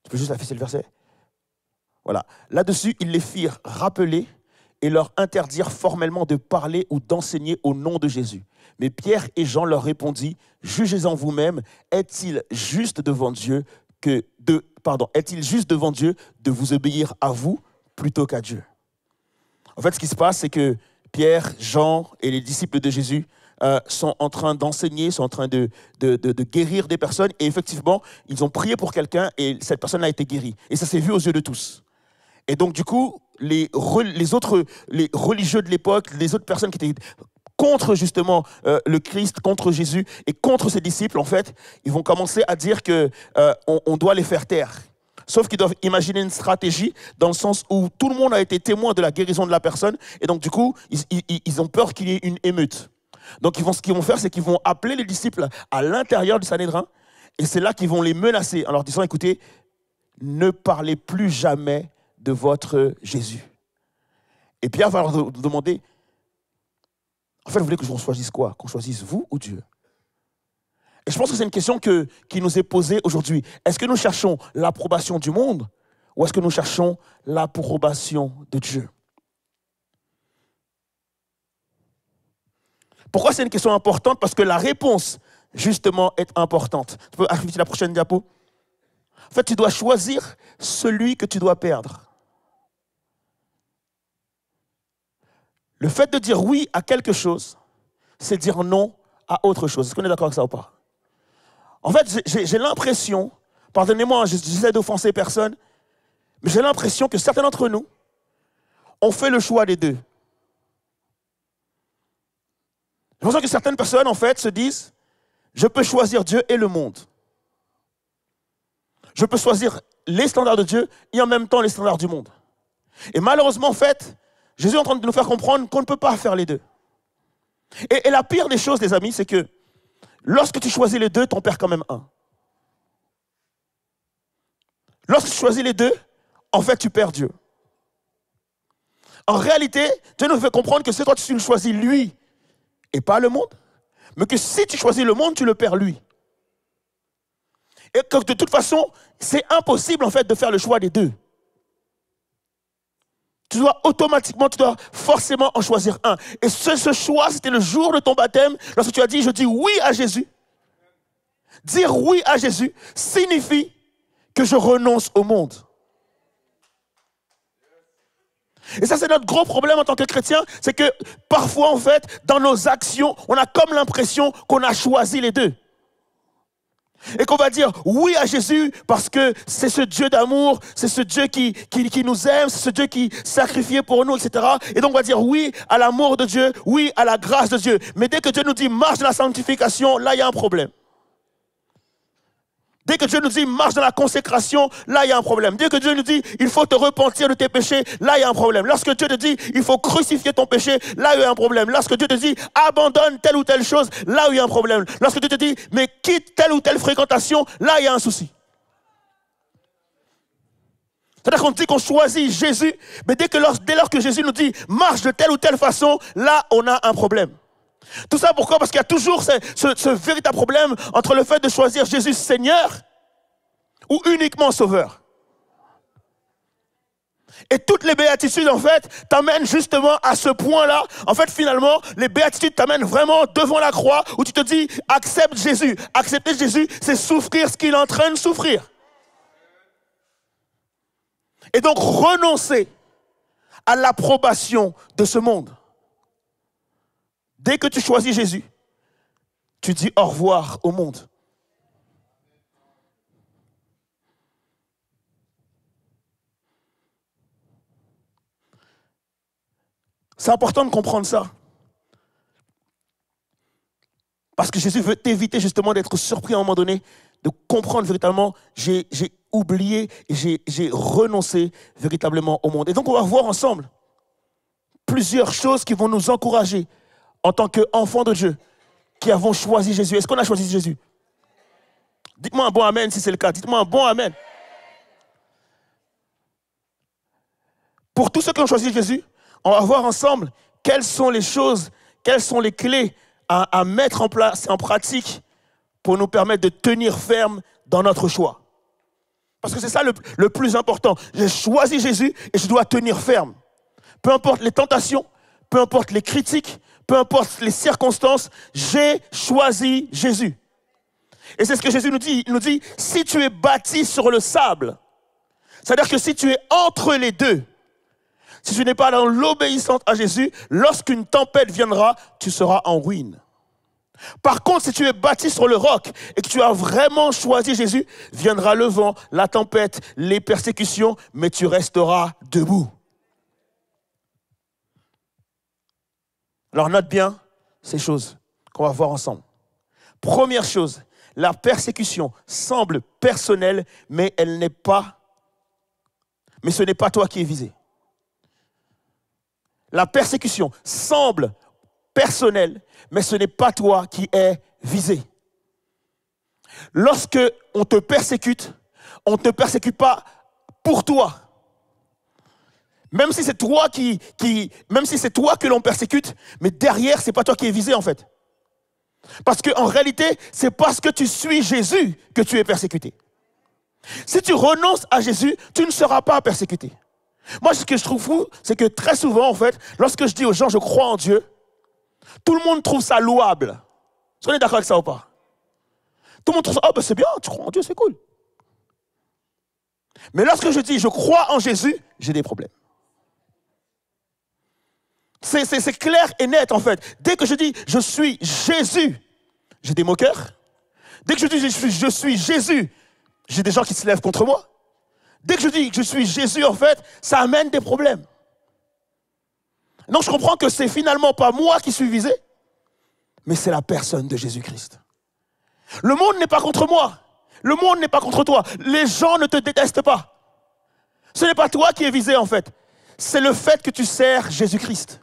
Tu peux juste afficher le verset? Voilà. Là-dessus, ils les firent rappeler et leur interdirent formellement de parler ou d'enseigner au nom de Jésus. Mais Pierre et Jean leur répondit, « Jugez-en vous-même, est-il juste devant Dieu de vous obéir à vous plutôt qu'à Dieu ?» En fait, ce qui se passe, c'est que Pierre, Jean et les disciples de Jésus sont en train d'enseigner, sont en train de guérir des personnes. Et effectivement, ils ont prié pour quelqu'un et cette personne a été guérie. Et ça s'est vu aux yeux de tous. Et donc, du coup, les religieux de l'époque, les autres personnes qui étaient contre justement le Christ, contre Jésus et contre ses disciples, en fait, ils vont commencer à dire qu'on doit les faire taire. Sauf qu'ils doivent imaginer une stratégie dans le sens où tout le monde a été témoin de la guérison de la personne. Et donc, du coup, ils ont peur qu'il y ait une émeute. Donc, ce qu'ils vont faire, c'est qu'ils vont appeler les disciples à l'intérieur du Sanhédrin. Et c'est là qu'ils vont les menacer en leur disant, écoutez, ne parlez plus jamais de votre Jésus. Et Pierre va leur demander, en fait, vous voulez que l'on choisisse quoi? Qu'on choisisse vous ou Dieu? Et je pense que c'est une question qui nous est posée aujourd'hui. Est-ce que nous cherchons l'approbation du monde ou est-ce que nous cherchons l'approbation de Dieu? Pourquoi c'est une question importante? Parce que la réponse, justement, est importante. Tu peux afficher la prochaine diapo? En fait, tu dois choisir celui que tu dois perdre. Le fait de dire oui à quelque chose, c'est dire non à autre chose. Est-ce qu'on est d'accord avec ça ou pas? En fait, j'ai l'impression, pardonnez-moi, j'essaie d'offenser personne, mais j'ai l'impression que certains d'entre nous ont fait le choix des deux. J'ai l'impression que certaines personnes, en fait, se disent, je peux choisir Dieu et le monde. Je peux choisir les standards de Dieu et en même temps les standards du monde. Et malheureusement, en fait, Jésus est en train de nous faire comprendre qu'on ne peut pas faire les deux. Et la pire des choses, les amis, c'est que lorsque tu choisis les deux, tu en perds quand même un. Lorsque tu choisis les deux, en fait, tu perds Dieu. En réalité, Dieu nous fait comprendre que c'est toi tu le choisis lui et pas le monde. Mais que si tu choisis le monde, tu le perds lui. Et que de toute façon, c'est impossible en fait de faire le choix des deux. Tu dois forcément en choisir un. Et ce choix, c'était le jour de ton baptême, lorsque tu as dit, je dis oui à Jésus. Dire oui à Jésus signifie que je renonce au monde. Et ça, c'est notre gros problème en tant que chrétien, c'est que parfois, en fait, dans nos actions, on a comme l'impression qu'on a choisi les deux. Et qu'on va dire oui à Jésus parce que c'est ce Dieu d'amour, c'est ce Dieu qui nous aime, c'est ce Dieu qui sacrifiait pour nous, etc. Et donc on va dire oui à l'amour de Dieu, oui à la grâce de Dieu. Mais dès que Dieu nous dit marche dans la sanctification, là il y a un problème. Dès que Dieu nous dit marche dans la consécration, là il y a un problème. Dès que Dieu nous dit il faut te repentir de tes péchés, là il y a un problème. Lorsque Dieu te dit il faut crucifier ton péché, là il y a un problème. Lorsque Dieu te dit abandonne telle ou telle chose, là il y a un problème. Lorsque Dieu te dit mais quitte telle ou telle fréquentation, là il y a un souci. C'est-à-dire qu'on dit qu'on choisit Jésus, mais dès lors que Jésus nous dit marche de telle ou telle façon, là on a un problème. Tout ça pourquoi? Parce qu'il y a toujours ce véritable problème entre le fait de choisir Jésus Seigneur ou uniquement Sauveur. Et toutes les béatitudes, en fait, t'amènent justement à ce point-là. En fait, finalement, les béatitudes t'amènent vraiment devant la croix où tu te dis, accepte Jésus. Accepter Jésus, c'est souffrir ce qu'il est en train de souffrir. Et donc, renoncer à l'approbation de ce monde. Dès que tu choisis Jésus, tu dis au revoir au monde. C'est important de comprendre ça. Parce que Jésus veut t'éviter justement d'être surpris à un moment donné, de comprendre véritablement, j'ai oublié, j'ai renoncé véritablement au monde. Et donc on va voir ensemble plusieurs choses qui vont nous encourager en tant qu'enfants de Dieu qui avons choisi Jésus. Est-ce qu'on a choisi Jésus? Dites-moi un bon amen si c'est le cas. Dites-moi un bon amen. Pour tous ceux qui ont choisi Jésus, on va voir ensemble quelles sont les choses, quelles sont les clés à mettre en place, en pratique pour nous permettre de tenir ferme dans notre choix. Parce que c'est ça le plus important. J'ai choisi Jésus et je dois tenir ferme. Peu importe les tentations, peu importe les critiques, peu importe les circonstances, j'ai choisi Jésus. Et c'est ce que Jésus nous dit. Il nous dit, si tu es bâti sur le sable, c'est-à-dire que si tu es entre les deux, si tu n'es pas dans l'obéissance à Jésus, lorsqu'une tempête viendra, tu seras en ruine. Par contre, si tu es bâti sur le roc et que tu as vraiment choisi Jésus, viendra le vent, la tempête, les persécutions, mais tu resteras debout. Alors note bien ces choses qu'on va voir ensemble. Première chose, la persécution semble personnelle, mais ce n'est pas toi qui es visé. La persécution semble personnelle, mais ce n'est pas toi qui es visé. Lorsque on te persécute, on ne te persécute pas pour toi. Même si c'est toi même si c'est toi que l'on persécute, mais derrière, c'est pas toi qui es visé en fait. Parce qu'en réalité, c'est parce que tu suis Jésus que tu es persécuté. Si tu renonces à Jésus, tu ne seras pas persécuté. Moi, ce que je trouve fou, c'est que très souvent, en fait, lorsque je dis aux gens, je crois en Dieu, tout le monde trouve ça louable. Est-ce qu'on est d'accord avec ça ou pas? Tout le monde trouve ça, oh ben c'est bien, tu crois en Dieu, c'est cool. Mais lorsque je dis, je crois en Jésus, j'ai des problèmes. C'est clair et net en fait. Dès que je dis je suis Jésus, j'ai des moqueurs. Dès que je dis je suis Jésus, j'ai des gens qui se lèvent contre moi. Dès que je dis que je suis Jésus en fait, ça amène des problèmes. Donc je comprends que c'est finalement pas moi qui suis visé, mais c'est la personne de Jésus-Christ. Le monde n'est pas contre moi. Le monde n'est pas contre toi. Les gens ne te détestent pas. Ce n'est pas toi qui es visé en fait. C'est le fait que tu sers Jésus-Christ.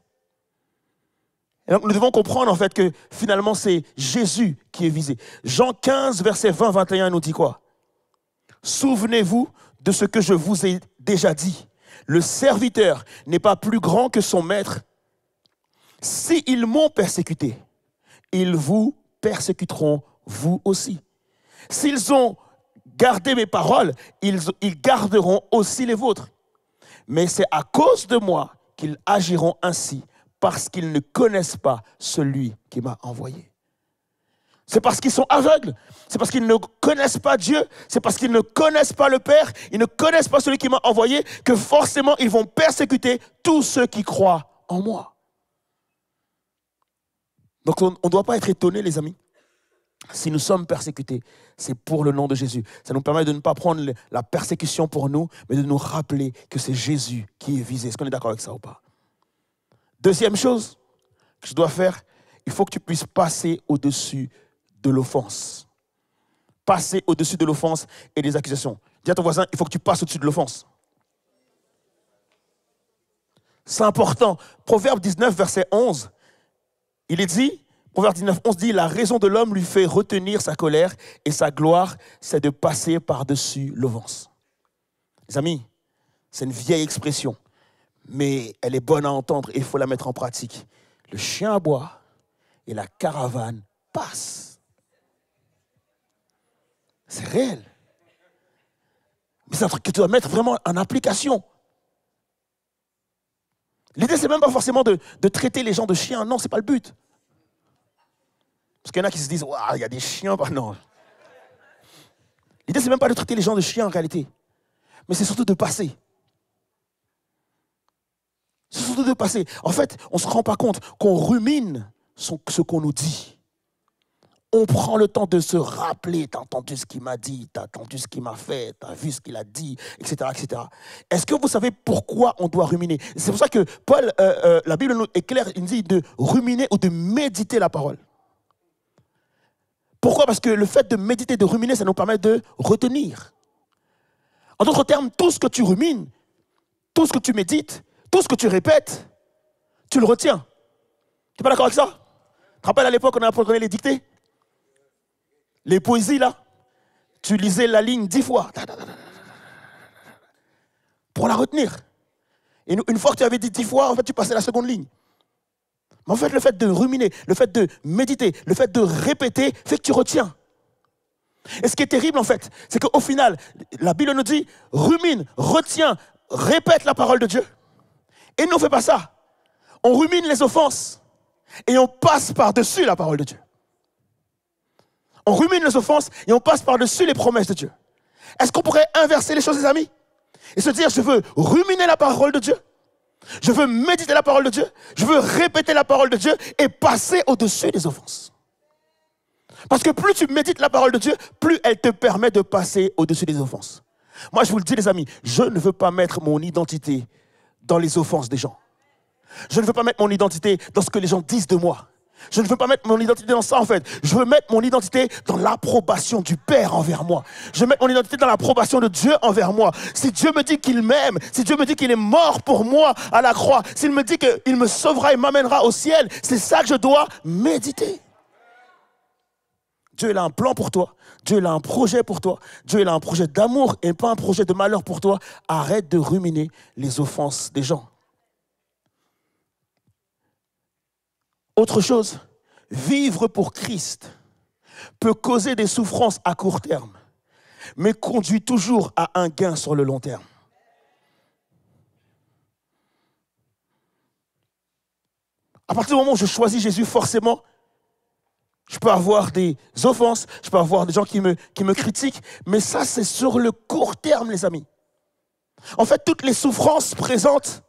Et donc nous devons comprendre en fait que finalement c'est Jésus qui est visé. Jean 15, verset 20-21 nous dit quoi? Souvenez-vous de ce que je vous ai déjà dit. Le serviteur n'est pas plus grand que son maître. S'ils m'ont persécuté, ils vous persécuteront vous aussi. S'ils ont gardé mes paroles, ils garderont aussi les vôtres. Mais c'est à cause de moi qu'ils agiront ainsi, parce qu'ils ne connaissent pas celui qui m'a envoyé. C'est parce qu'ils sont aveugles. C'est parce qu'ils ne connaissent pas Dieu. C'est parce qu'ils ne connaissent pas le Père. Ils ne connaissent pas celui qui m'a envoyé que forcément ils vont persécuter tous ceux qui croient en moi. Donc on ne doit pas être étonné, les amis. Si nous sommes persécutés, c'est pour le nom de Jésus. Ça nous permet de ne pas prendre la persécution pour nous, mais de nous rappeler que c'est Jésus qui est visé. Est-ce qu'on est d'accord avec ça ou pas? Deuxième chose que je dois faire, il faut que tu puisses passer au-dessus de l'offense. Passer au-dessus de l'offense et des accusations. Dis à ton voisin, il faut que tu passes au-dessus de l'offense. C'est important. Proverbe 19, verset 11, il est dit, Proverbe 19, 11 dit, la raison de l'homme lui fait retenir sa colère et sa gloire, c'est de passer par-dessus l'offense. Les amis, c'est une vieille expression, mais elle est bonne à entendre et il faut la mettre en pratique. Le chien aboie et la caravane passe. C'est réel. Mais c'est un truc que tu dois mettre vraiment en application. L'idée, c'est même pas forcément de traiter les gens de chiens. Non, c'est pas le but. Parce qu'il y en a qui se disent, waouh, il y a des chiens. Bah, non. L'idée, c'est même pas de traiter les gens de chiens en réalité. Mais c'est surtout de passer. C'est surtout de passer. En fait, on ne se rend pas compte qu'on rumine ce qu'on nous dit. On prend le temps de se rappeler, t'as entendu ce qu'il m'a dit, t'as entendu ce qu'il m'a fait, t'as vu ce qu'il a dit, etc., etc. Est-ce que vous savez pourquoi on doit ruminer? C'est pour ça que Paul, la Bible est claire, il nous dit de ruminer ou de méditer la parole. Pourquoi? Parce que le fait de méditer, de ruminer, ça nous permet de retenir. En d'autres termes, tout ce que tu rumines, tout ce que tu médites, tout ce que tu répètes, tu le retiens. Tu n'es pas d'accord avec ça? Tu te rappelles à l'époque, on apprenait les dictées? Les poésies, là, tu lisais la ligne 10 fois pour la retenir. Et une fois que tu avais dit 10 fois, en fait, tu passais la seconde ligne. Mais en fait, le fait de ruminer, le fait de méditer, le fait de répéter, fait que tu retiens. Et ce qui est terrible, en fait, c'est qu'au final, la Bible nous dit, rumine, retiens, répète la parole de Dieu. Et nous, on ne fait pas ça. On rumine les offenses et on passe par-dessus la parole de Dieu. On rumine les offenses et on passe par-dessus les promesses de Dieu. Est-ce qu'on pourrait inverser les choses, les amis? Et se dire, je veux ruminer la parole de Dieu, je veux méditer la parole de Dieu, je veux répéter la parole de Dieu et passer au-dessus des offenses. Parce que plus tu médites la parole de Dieu, plus elle te permet de passer au-dessus des offenses. Moi, je vous le dis, les amis, je ne veux pas mettre mon identité dans les offenses des gens. Je ne veux pas mettre mon identité dans ce que les gens disent de moi. Je ne veux pas mettre mon identité dans ça, en fait. Je veux mettre mon identité dans l'approbation du Père envers moi. Je veux mettre mon identité dans l'approbation de Dieu envers moi. Si Dieu me dit qu'il m'aime, si Dieu me dit qu'il est mort pour moi à la croix, s'il me dit qu'il me sauvera et m'amènera au ciel, c'est ça que je dois méditer. Dieu, il a un plan pour toi. Dieu, il a un projet pour toi. Dieu, il a un projet d'amour et pas un projet de malheur pour toi. Arrête de ruminer les offenses des gens. Autre chose, vivre pour Christ peut causer des souffrances à court terme, mais conduit toujours à un gain sur le long terme. À partir du moment où je choisis Jésus, forcément, je peux avoir des offenses, je peux avoir des gens qui me critiquent, mais ça, c'est sur le court terme, les amis. En fait, toutes les souffrances présentes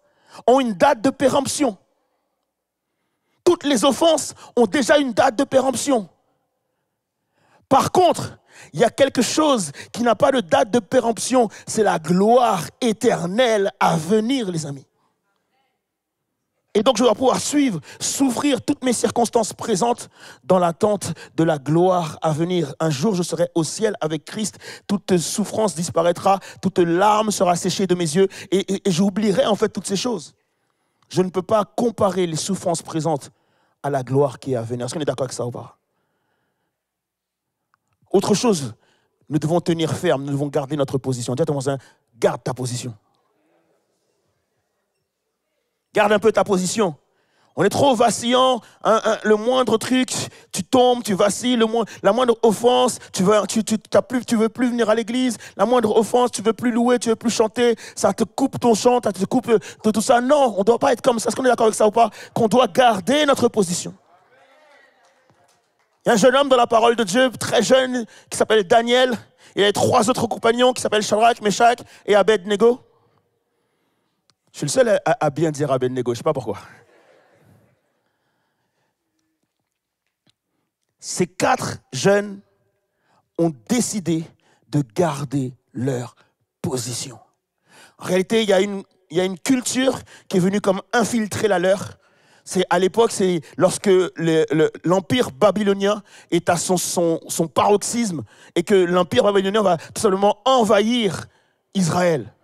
ont une date de péremption. Toutes les offenses ont déjà une date de péremption. Par contre, il y a quelque chose qui n'a pas de date de péremption, c'est la gloire éternelle à venir, les amis. Et donc, je dois pouvoir souffrir toutes mes circonstances présentes dans l'attente de la gloire à venir. Un jour, je serai au ciel avec Christ, toute souffrance disparaîtra, toute larme sera séchée de mes yeux et j'oublierai en fait toutes ces choses. Je ne peux pas comparer les souffrances présentes à la gloire qui est à venir. Est-ce qu'on est d'accord avec ça ou pas? Autre chose, nous devons tenir ferme, nous devons garder notre position. Dis à ton voisin, garde ta position. Garde un peu ta position. On est trop vacillant, le moindre truc, tu tombes, tu vacilles, la moindre offense, tu veux plus venir à l'église, la moindre offense, tu veux plus louer, tu veux plus chanter, ça te coupe ton chant, ça te coupe de tout ça. Non, on ne doit pas être comme ça. Est-ce qu'on est d'accord avec ça ou pas? Qu'on doit garder notre position. Il y a un jeune homme dans la parole de Dieu, très jeune, qui s'appelle Daniel. Il y a 3 autres compagnons qui s'appellent Shadrach, Meshach et Abednego. Je suis le seul à bien dire Abednego, je ne sais pas pourquoi. Ces 4 jeunes ont décidé de garder leur position. En réalité, il y a une culture qui est venue comme infiltrer la leur. À l'époque, c'est lorsque l'empire babylonien est à son paroxysme et que l'empire babylonien va tout simplement envahir Israël.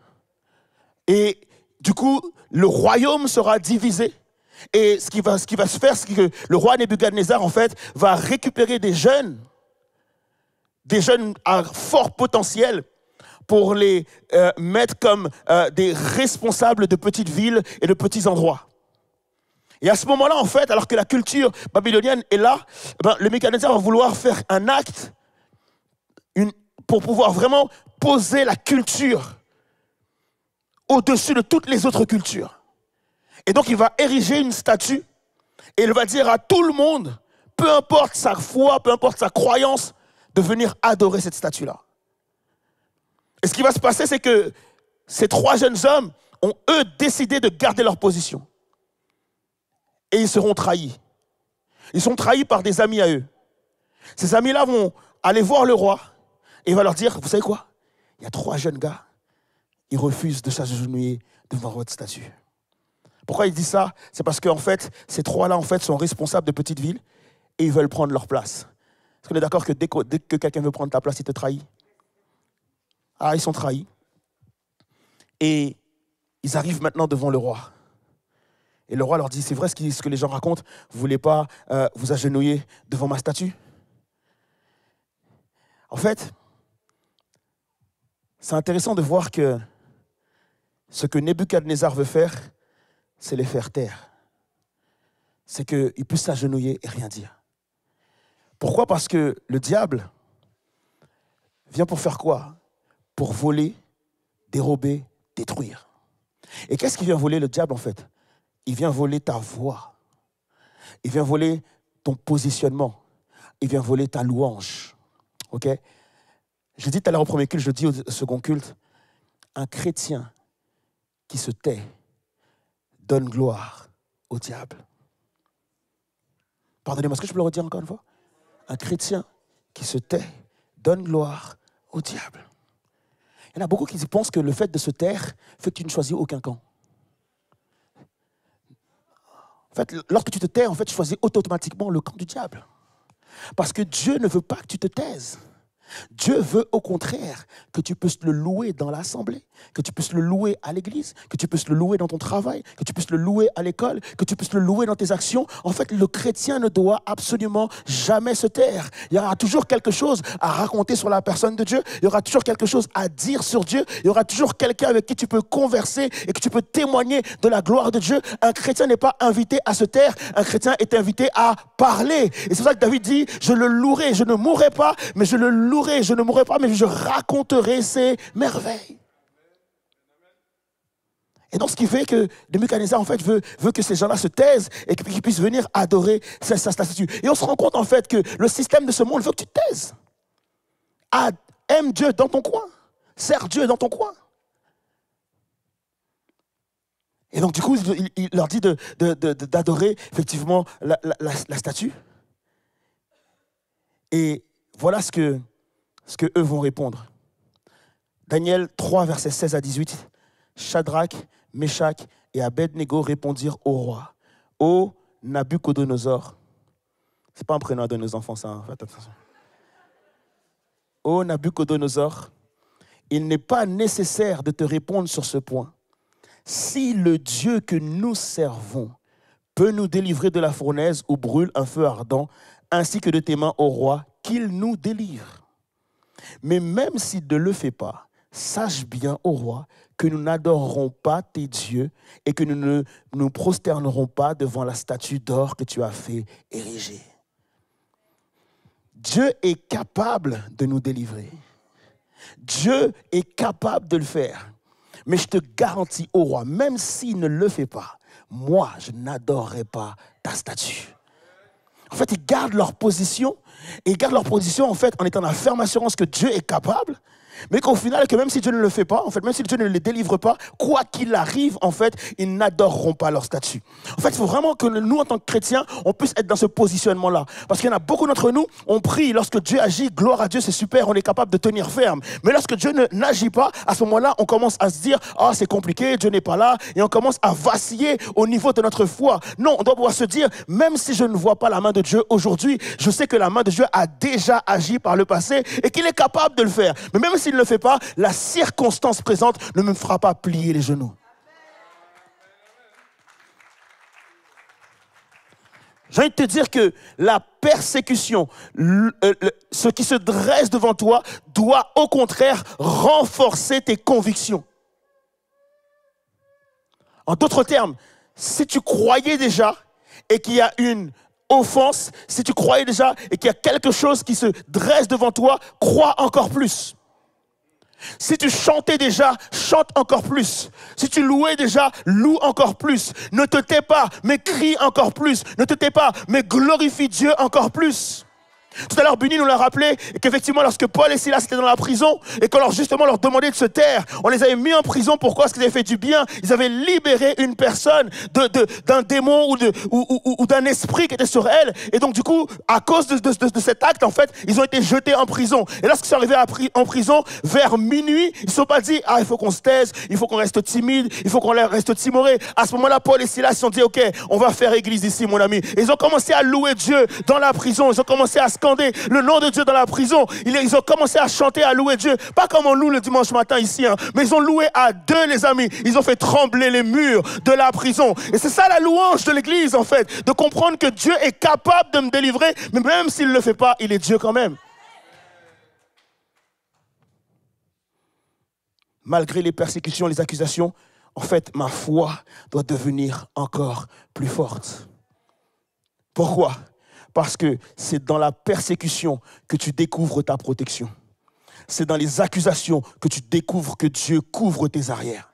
Et du coup, le royaume sera divisé. Et ce qui va se faire, c'est que le roi Nebuchadnezzar, en fait, va récupérer des jeunes à fort potentiel, pour les mettre comme des responsables de petites villes et de petits endroits. Et à ce moment-là, en fait, alors que la culture babylonienne est là, le Nebuchadnezzar va vouloir faire un acte pour pouvoir vraiment poser la culture au-dessus de toutes les autres cultures. Et donc, il va ériger une statue et il va dire à tout le monde, peu importe sa foi, peu importe sa croyance, de venir adorer cette statue-là. Et ce qui va se passer, c'est que ces 3 jeunes hommes ont, eux, décidé de garder leur position. Et ils seront trahis. Ils sont trahis par des amis à eux. Ces amis-là vont aller voir le roi et il va leur dire, vous savez quoi? Il y a 3 jeunes gars, ils refusent de s'agenouiller devant votre statue. Pourquoi il dit ça? C'est parce qu'en fait, ces 3-là en fait, sont responsables de petites villes et ils veulent prendre leur place. Est-ce qu'on est d'accord que dès que quelqu'un veut prendre ta place, il te trahit? Ah, ils sont trahis. Et ils arrivent maintenant devant le roi. Et le roi leur dit, c'est vrai ce que les gens racontent, vous ne voulez pas vous agenouiller devant ma statue? En fait, c'est intéressant de voir que ce que Nebuchadnezzar veut faire, c'est les faire taire. C'est qu'ils puissent s'agenouiller et rien dire. Pourquoi? Parce que le diable vient pour faire quoi? Pour voler, dérober, détruire. Et qu'est-ce qu'il vient voler, le diable, en fait? Il vient voler ta voix. Il vient voler ton positionnement. Il vient voler ta louange. Ok? Je dis tout à l'heure au premier culte, je dis au second culte, un chrétien qui se tait donne gloire au diable. Pardonnez-moi, est-ce que je peux le redire encore une fois? Un chrétien qui se tait donne gloire au diable. Il y en a beaucoup qui pensent que le fait de se taire fait que tu ne choisis aucun camp. En fait, lorsque tu te tais, en fait, tu choisis automatiquement le camp du diable. Parce que Dieu ne veut pas que tu te taises. Dieu veut au contraire que tu puisses le louer dans l'assemblée, que tu puisses le louer à l'église, que tu puisses le louer dans ton travail, que tu puisses le louer à l'école, que tu puisses le louer dans tes actions. En fait, le chrétien ne doit absolument jamais se taire. Il y aura toujours quelque chose à raconter sur la personne de Dieu. Il y aura toujours quelque chose à dire sur Dieu. Il y aura toujours quelqu'un avec qui tu peux converser et que tu peux témoigner de la gloire de Dieu. Un chrétien n'est pas invité à se taire. Un chrétien est invité à parler. Et c'est pour ça que David dit, je le louerai, je ne mourrai pas, mais je le louerai. Je ne mourrai pas, mais je raconterai ses merveilles. Et donc, ce qui fait que Nebuchadnezzar, en fait, veut que ces gens-là se taisent et qu'ils puissent venir adorer sa statue. Et on se rend compte, en fait, que le système de ce monde veut que tu te taises. Aime Dieu dans ton coin. Sers Dieu dans ton coin. Et donc, du coup, il leur dit d'adorer, effectivement, la statue. Et voilà ce que eux vont répondre. Daniel 3, versets 16 à 18. Shadrach, Meshach et Abednego répondirent au roi. Ô Nabuchodonosor. Ce n'est pas un prénom de nos enfants, ça. Faites attention. Ô Nabuchodonosor, il n'est pas nécessaire de te répondre sur ce point. Si le Dieu que nous servons peut nous délivrer de la fournaise où brûle un feu ardent, ainsi que de tes mains, ô roi, qu'il nous délivre. Mais même s'il ne le fait pas, sache bien, ô roi, que nous n'adorerons pas tes dieux et que nous ne nous prosternerons pas devant la statue d'or que tu as fait ériger. Dieu est capable de nous délivrer. Dieu est capable de le faire. Mais je te garantis, ô roi, même s'il ne le fait pas, moi, je n'adorerai pas ta statue. En fait, ils gardent leur position. Et ils gardent leur position, en fait, en étant dans la ferme assurance que Dieu est capable. Mais qu'au final, que même si Dieu ne le fait pas, en fait, même si Dieu ne les délivre pas, quoi qu'il arrive, en fait, ils n'adoreront pas leur statut. En fait, il faut vraiment que nous, en tant que chrétiens, on puisse être dans ce positionnement-là. Parce qu'il y en a beaucoup d'entre nous, on prie, lorsque Dieu agit, gloire à Dieu, c'est super, on est capable de tenir ferme. Mais lorsque Dieu n'agit pas, à ce moment-là, on commence à se dire, ah, c'est compliqué, Dieu n'est pas là, et on commence à vaciller au niveau de notre foi. Non, on doit pouvoir se dire, même si je ne vois pas la main de Dieu aujourd'hui, je sais que la main de Dieu a déjà agi par le passé et qu'il est capable de le faire. Mais même s'il ne le fait pas, la circonstance présente ne me fera pas plier les genoux. J'ai envie de te dire que la persécution, ce qui se dresse devant toi, doit au contraire renforcer tes convictions. En d'autres termes, si tu croyais déjà et qu'il y a une offense, si tu croyais déjà et qu'il y a quelque chose qui se dresse devant toi, crois encore plus. Si tu chantais déjà, chante encore plus. Si tu louais déjà, loue encore plus. Ne te tais pas, mais crie encore plus. Ne te tais pas, mais glorifie Dieu encore plus. Tout à l'heure, Bunny nous l'a rappelé qu'effectivement, lorsque Paul et Silas étaient dans la prison et qu'on leur demandait de se taire, on les avait mis en prison. Pourquoi? Parce qu'ils avaient fait du bien. Ils avaient libéré une personne d'un démon ou d'un esprit qui était sur elle. Et donc, du coup, à cause de cet acte, en fait, ils ont été jetés en prison. Et lorsqu'ils sont arrivés en prison, vers minuit, ils ne se sont pas dit, ah, il faut qu'on se taise, il faut qu'on reste timide, il faut qu'on reste timoré. À ce moment-là, Paul et Silas se sont dit, ok, on va faire église ici, mon ami. Et ils ont commencé à louer Dieu dans la prison. Ils ont commencé à le nom de Dieu dans la prison. Ils ont commencé à chanter, à louer Dieu. Pas comme on loue le dimanche matin ici, hein, mais ils ont loué à deux, les amis. Ils ont fait trembler les murs de la prison. Et c'est ça la louange de l'église, en fait. De comprendre que Dieu est capable de me délivrer, mais même s'il ne le fait pas, il est Dieu quand même. Malgré les persécutions, les accusations, en fait, ma foi doit devenir encore plus forte. Pourquoi ? Parce que c'est dans la persécution que tu découvres ta protection. C'est dans les accusations que tu découvres que Dieu couvre tes arrières.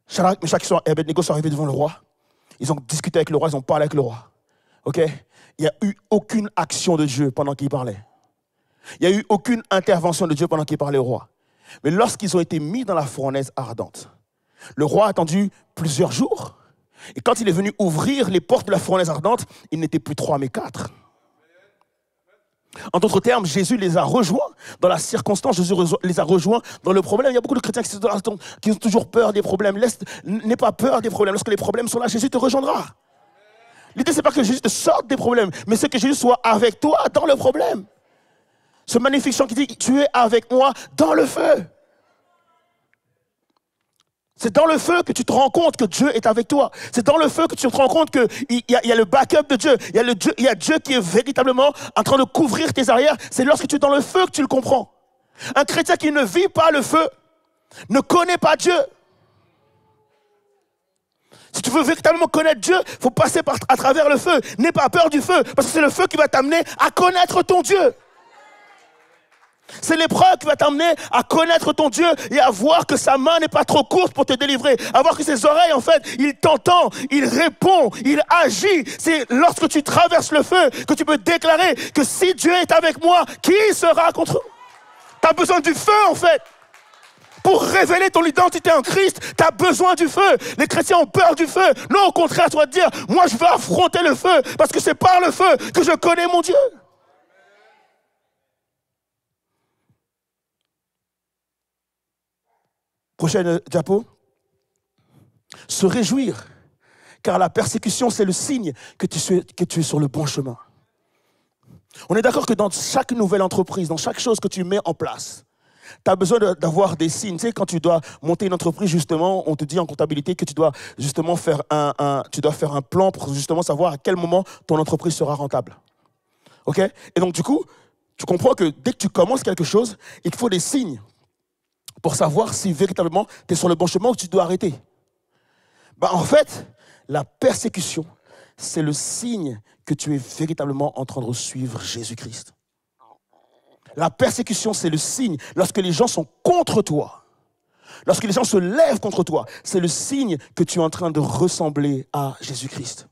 Shadrach, Meshach et Abednego sont arrivés devant le roi. Ils ont discuté avec le roi, ils ont parlé avec le roi. Ok ? Il n'y a eu aucune action de Dieu pendant qu'il parlait. Il n'y a eu aucune intervention de Dieu pendant qu'il parlait au roi. Mais lorsqu'ils ont été mis dans la fournaise ardente, le roi a attendu plusieurs jours. Et quand il est venu ouvrir les portes de la fournaise ardente, il n'était plus 3 mais 4. En d'autres termes, Jésus les a rejoints dans la circonstance, Jésus les a rejoints dans le problème. Il y a beaucoup de chrétiens qui ont toujours peur des problèmes. N'aie pas peur des problèmes. Lorsque les problèmes sont là, Jésus te rejoindra. L'idée, ce n'est pas que Jésus te sorte des problèmes, mais c'est que Jésus soit avec toi dans le problème. Ce magnifique chant qui dit, tu es avec moi dans le feu. C'est dans le feu que tu te rends compte que Dieu est avec toi. C'est dans le feu que tu te rends compte qu'il y a le backup de Dieu. Il y a Dieu qui est véritablement en train de couvrir tes arrières. C'est lorsque tu es dans le feu que tu le comprends. Un chrétien qui ne vit pas le feu ne connaît pas Dieu. Si tu veux véritablement connaître Dieu, il faut passer à travers le feu. N'aie pas peur du feu, parce que c'est le feu qui va t'amener à connaître ton Dieu. C'est l'épreuve qui va t'amener à connaître ton Dieu et à voir que sa main n'est pas trop courte pour te délivrer. À voir que ses oreilles, en fait, il t'entend, il répond, il agit. C'est lorsque tu traverses le feu que tu peux déclarer que si Dieu est avec moi, qui sera contre moi? Tu as besoin du feu, en fait. Pour révéler ton identité en Christ, tu as besoin du feu. Les chrétiens ont peur du feu. Non, au contraire, tu dois te dire, moi je veux affronter le feu parce que c'est par le feu que je connais mon Dieu. Prochaine diapo. Se réjouir, car la persécution, c'est le signe que tu es sur le bon chemin. On est d'accord que dans chaque nouvelle entreprise, dans chaque chose que tu mets en place, tu as besoin d'avoir des signes. Tu sais, quand tu dois monter une entreprise, justement, on te dit en comptabilité que tu dois justement faire un plan pour justement savoir à quel moment ton entreprise sera rentable. Ok ? Et donc, du coup, tu comprends que dès que tu commences quelque chose, il te faut des signes pour savoir si véritablement tu es sur le bon chemin ou tu dois arrêter. En fait, la persécution, c'est le signe que tu es véritablement en train de suivre Jésus-Christ. La persécution, c'est le signe. Lorsque les gens sont contre toi, lorsque les gens se lèvent contre toi, c'est le signe que tu es en train de ressembler à Jésus-Christ.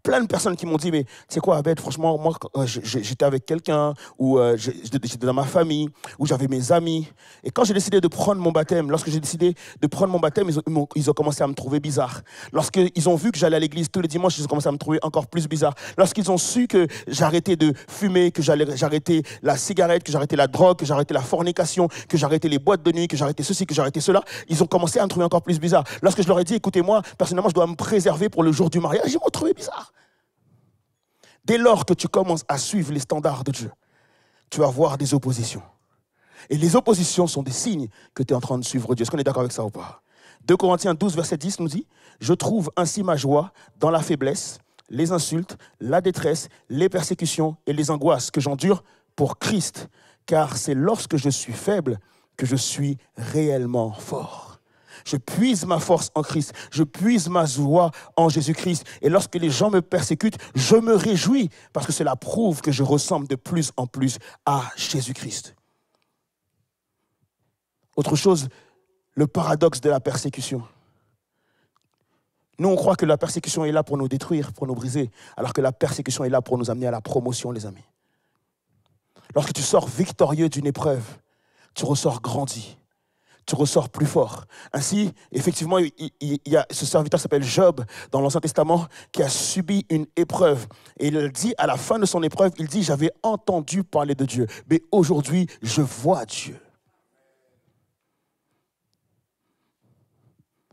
Plein de personnes qui m'ont dit, mais tu sais quoi, Abed, franchement, moi, j'étais avec quelqu'un, ou j'étais dans ma famille, ou j'avais mes amis. Et quand j'ai décidé de prendre mon baptême, lorsque j'ai décidé de prendre mon baptême, ils ont commencé à me trouver bizarre. Lorsqu'ils ont vu que j'allais à l'église tous les dimanches, ils ont commencé à me trouver encore plus bizarre. Lorsqu'ils ont su que j'arrêtais de fumer, que j'arrêtais la cigarette, que j'arrêtais la drogue, que j'arrêtais la fornication, que j'arrêtais les boîtes de nuit, que j'arrêtais ceci, que j'arrêtais cela, ils ont commencé à me trouver encore plus bizarre. Lorsque je leur ai dit, écoutez, moi, personnellement, je dois me préserver pour le jour du mariage, ils m'ont trouvé bizarre. Dès lors que tu commences à suivre les standards de Dieu, tu vas voir des oppositions. Et les oppositions sont des signes que tu es en train de suivre Dieu. Est-ce qu'on est d'accord avec ça ou pas? 2 Corinthiens 12, verset 10 nous dit « Je trouve ainsi ma joie dans la faiblesse, les insultes, la détresse, les persécutions et les angoisses que j'endure pour Christ, car c'est lorsque je suis faible que je suis réellement fort. » Je puise ma force en Christ, je puise ma joie en Jésus-Christ. Et lorsque les gens me persécutent, je me réjouis parce que cela prouve que je ressemble de plus en plus à Jésus-Christ. Autre chose, le paradoxe de la persécution. Nous, on croit que la persécution est là pour nous détruire, pour nous briser, alors que la persécution est là pour nous amener à la promotion, les amis. Lorsque tu sors victorieux d'une épreuve, tu ressors grandi. Tu ressors plus fort. Ainsi, effectivement, il y a ce serviteur qui s'appelle Job dans l'Ancien Testament qui a subi une épreuve. Et il dit, à la fin de son épreuve, il dit, j'avais entendu parler de Dieu, mais aujourd'hui, je vois Dieu.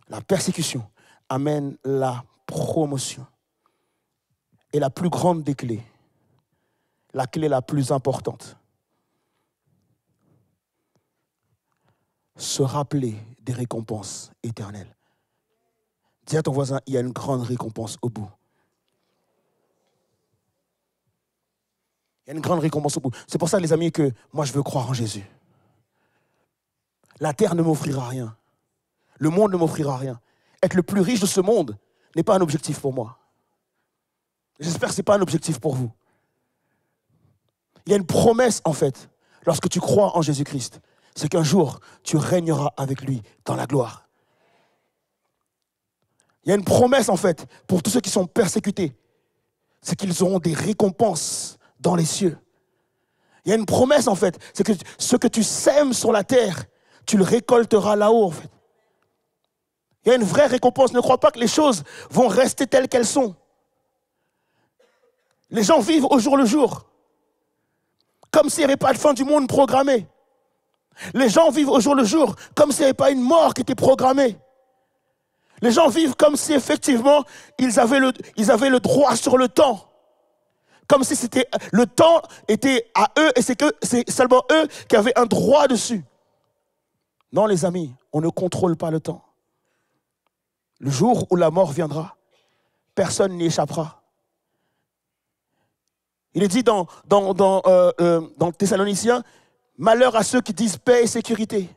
La persécution amène la promotion. Et la plus grande des clés, la clé la plus importante, se rappeler des récompenses éternelles. Dis à ton voisin, il y a une grande récompense au bout. Il y a une grande récompense au bout. C'est pour ça, les amis, que moi, je veux croire en Jésus. La terre ne m'offrira rien. Le monde ne m'offrira rien. Être le plus riche de ce monde n'est pas un objectif pour moi. J'espère que ce n'est pas un objectif pour vous. Il y a une promesse, en fait, lorsque tu crois en Jésus-Christ. C'est qu'un jour, tu régneras avec lui dans la gloire. Il y a une promesse, en fait, pour tous ceux qui sont persécutés. C'est qu'ils auront des récompenses dans les cieux. Il y a une promesse, en fait. C'est que ce que tu sèmes sur la terre, tu le récolteras là-haut, en fait. Il y a une vraie récompense. Ne crois pas que les choses vont rester telles qu'elles sont. Les gens vivent au jour le jour. Comme s'il n'y avait pas de fin du monde programmée. Les gens vivent au jour le jour comme s'il n'y avait pas une mort qui était programmée. Les gens vivent comme si effectivement ils avaient le droit sur le temps. Comme si le temps était à eux et c'est seulement eux qui avaient un droit dessus. Non les amis, on ne contrôle pas le temps. Le jour où la mort viendra, personne n'y échappera. Il est dit dans Thessaloniciens, malheur à ceux qui disent paix et sécurité.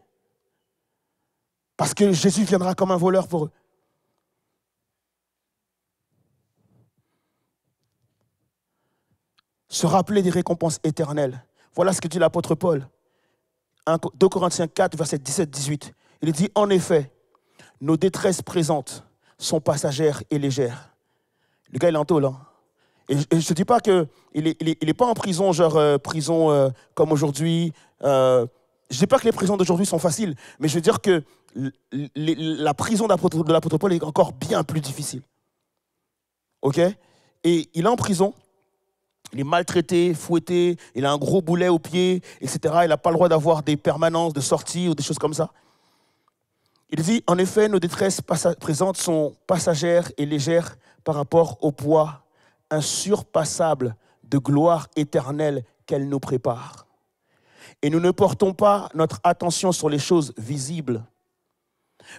Parce que Jésus viendra comme un voleur pour eux. Se rappeler des récompenses éternelles. Voilà ce que dit l'apôtre Paul. 2 Corinthiens 4, verset 17-18. Il dit, en effet, nos détresses présentes sont passagères et légères. Le gars, il est en tôle, hein. Et je ne te dis pas qu'il n'est pas en prison, genre prison comme aujourd'hui. Je ne dis pas que les prisons d'aujourd'hui sont faciles, mais je veux dire que la prison de l'apôtre Paul est encore bien plus difficile. OK? Et il est en prison, il est maltraité, fouetté, il a un gros boulet au pied, etc. Il n'a pas le droit d'avoir des permanences de sortie ou des choses comme ça. Il dit, en effet, nos détresses présentes sont passagères et légères par rapport au poids insurpassable de gloire éternelle qu'elle nous prépare. Et nous ne portons pas notre attention sur les choses visibles,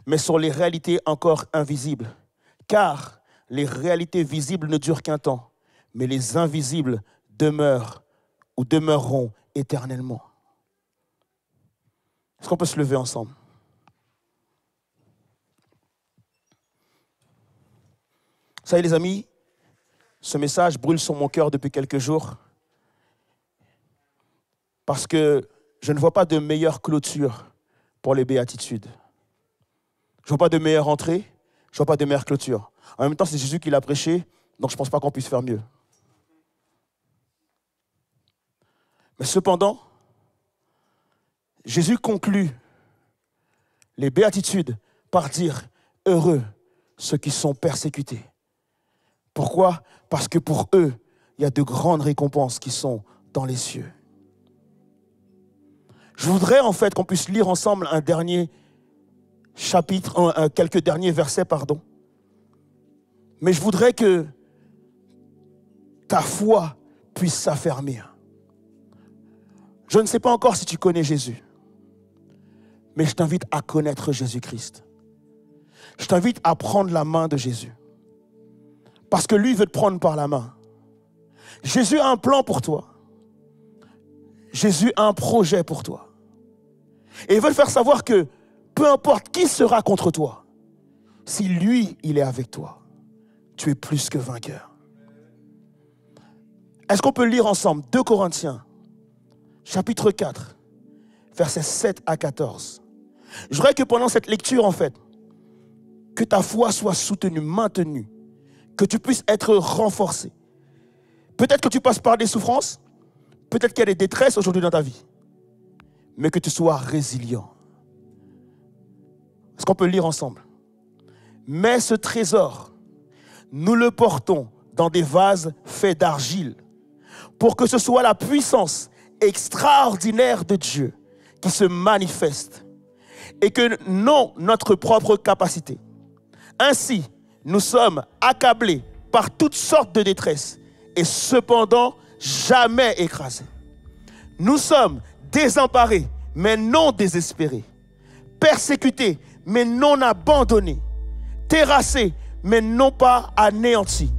mais sur les réalités encore invisibles. Car les réalités visibles ne durent qu'un temps, mais les invisibles demeurent ou demeureront éternellement. Est-ce qu'on peut se lever ensemble? Vous savez les amis, ce message brûle sur mon cœur depuis quelques jours parce que je ne vois pas de meilleure clôture pour les béatitudes. Je ne vois pas de meilleure entrée, je ne vois pas de meilleure clôture. En même temps, c'est Jésus qui l'a prêché, Donc je ne pense pas qu'on puisse faire mieux. Mais cependant, Jésus conclut les béatitudes par dire « Heureux ceux qui sont persécutés ». Pourquoi? Parce que pour eux, il y a de grandes récompenses qui sont dans les cieux. Je voudrais en fait qu'on puisse lire ensemble un dernier chapitre, quelques derniers versets, pardon. Mais je voudrais que ta foi puisse s'affermir. Je ne sais pas encore si tu connais Jésus, mais je t'invite à connaître Jésus-Christ. Je t'invite à prendre la main de Jésus. Parce que lui veut te prendre par la main. Jésus a un plan pour toi. Jésus a un projet pour toi. Et il veut te faire savoir que peu importe qui sera contre toi, si lui, il est avec toi, tu es plus que vainqueur. Est-ce qu'on peut lire ensemble 2 Corinthiens, chapitre 4, versets 7 à 14. Je voudrais que pendant cette lecture, en fait, que ta foi soit soutenue, maintenue, que tu puisses être renforcé. Peut-être que tu passes par des souffrances, peut-être qu'il y a des détresses aujourd'hui dans ta vie, mais que tu sois résilient. Est-ce qu'on peut lire ensemble? Mais ce trésor, nous le portons dans des vases faits d'argile, pour que ce soit la puissance extraordinaire de Dieu qui se manifeste, et que non notre propre capacité. Ainsi, nous sommes accablés par toutes sortes de détresses, et cependant jamais écrasés. Nous sommes désemparés, mais non désespérés. Persécutés, mais non abandonnés. Terrassés, mais non pas anéantis.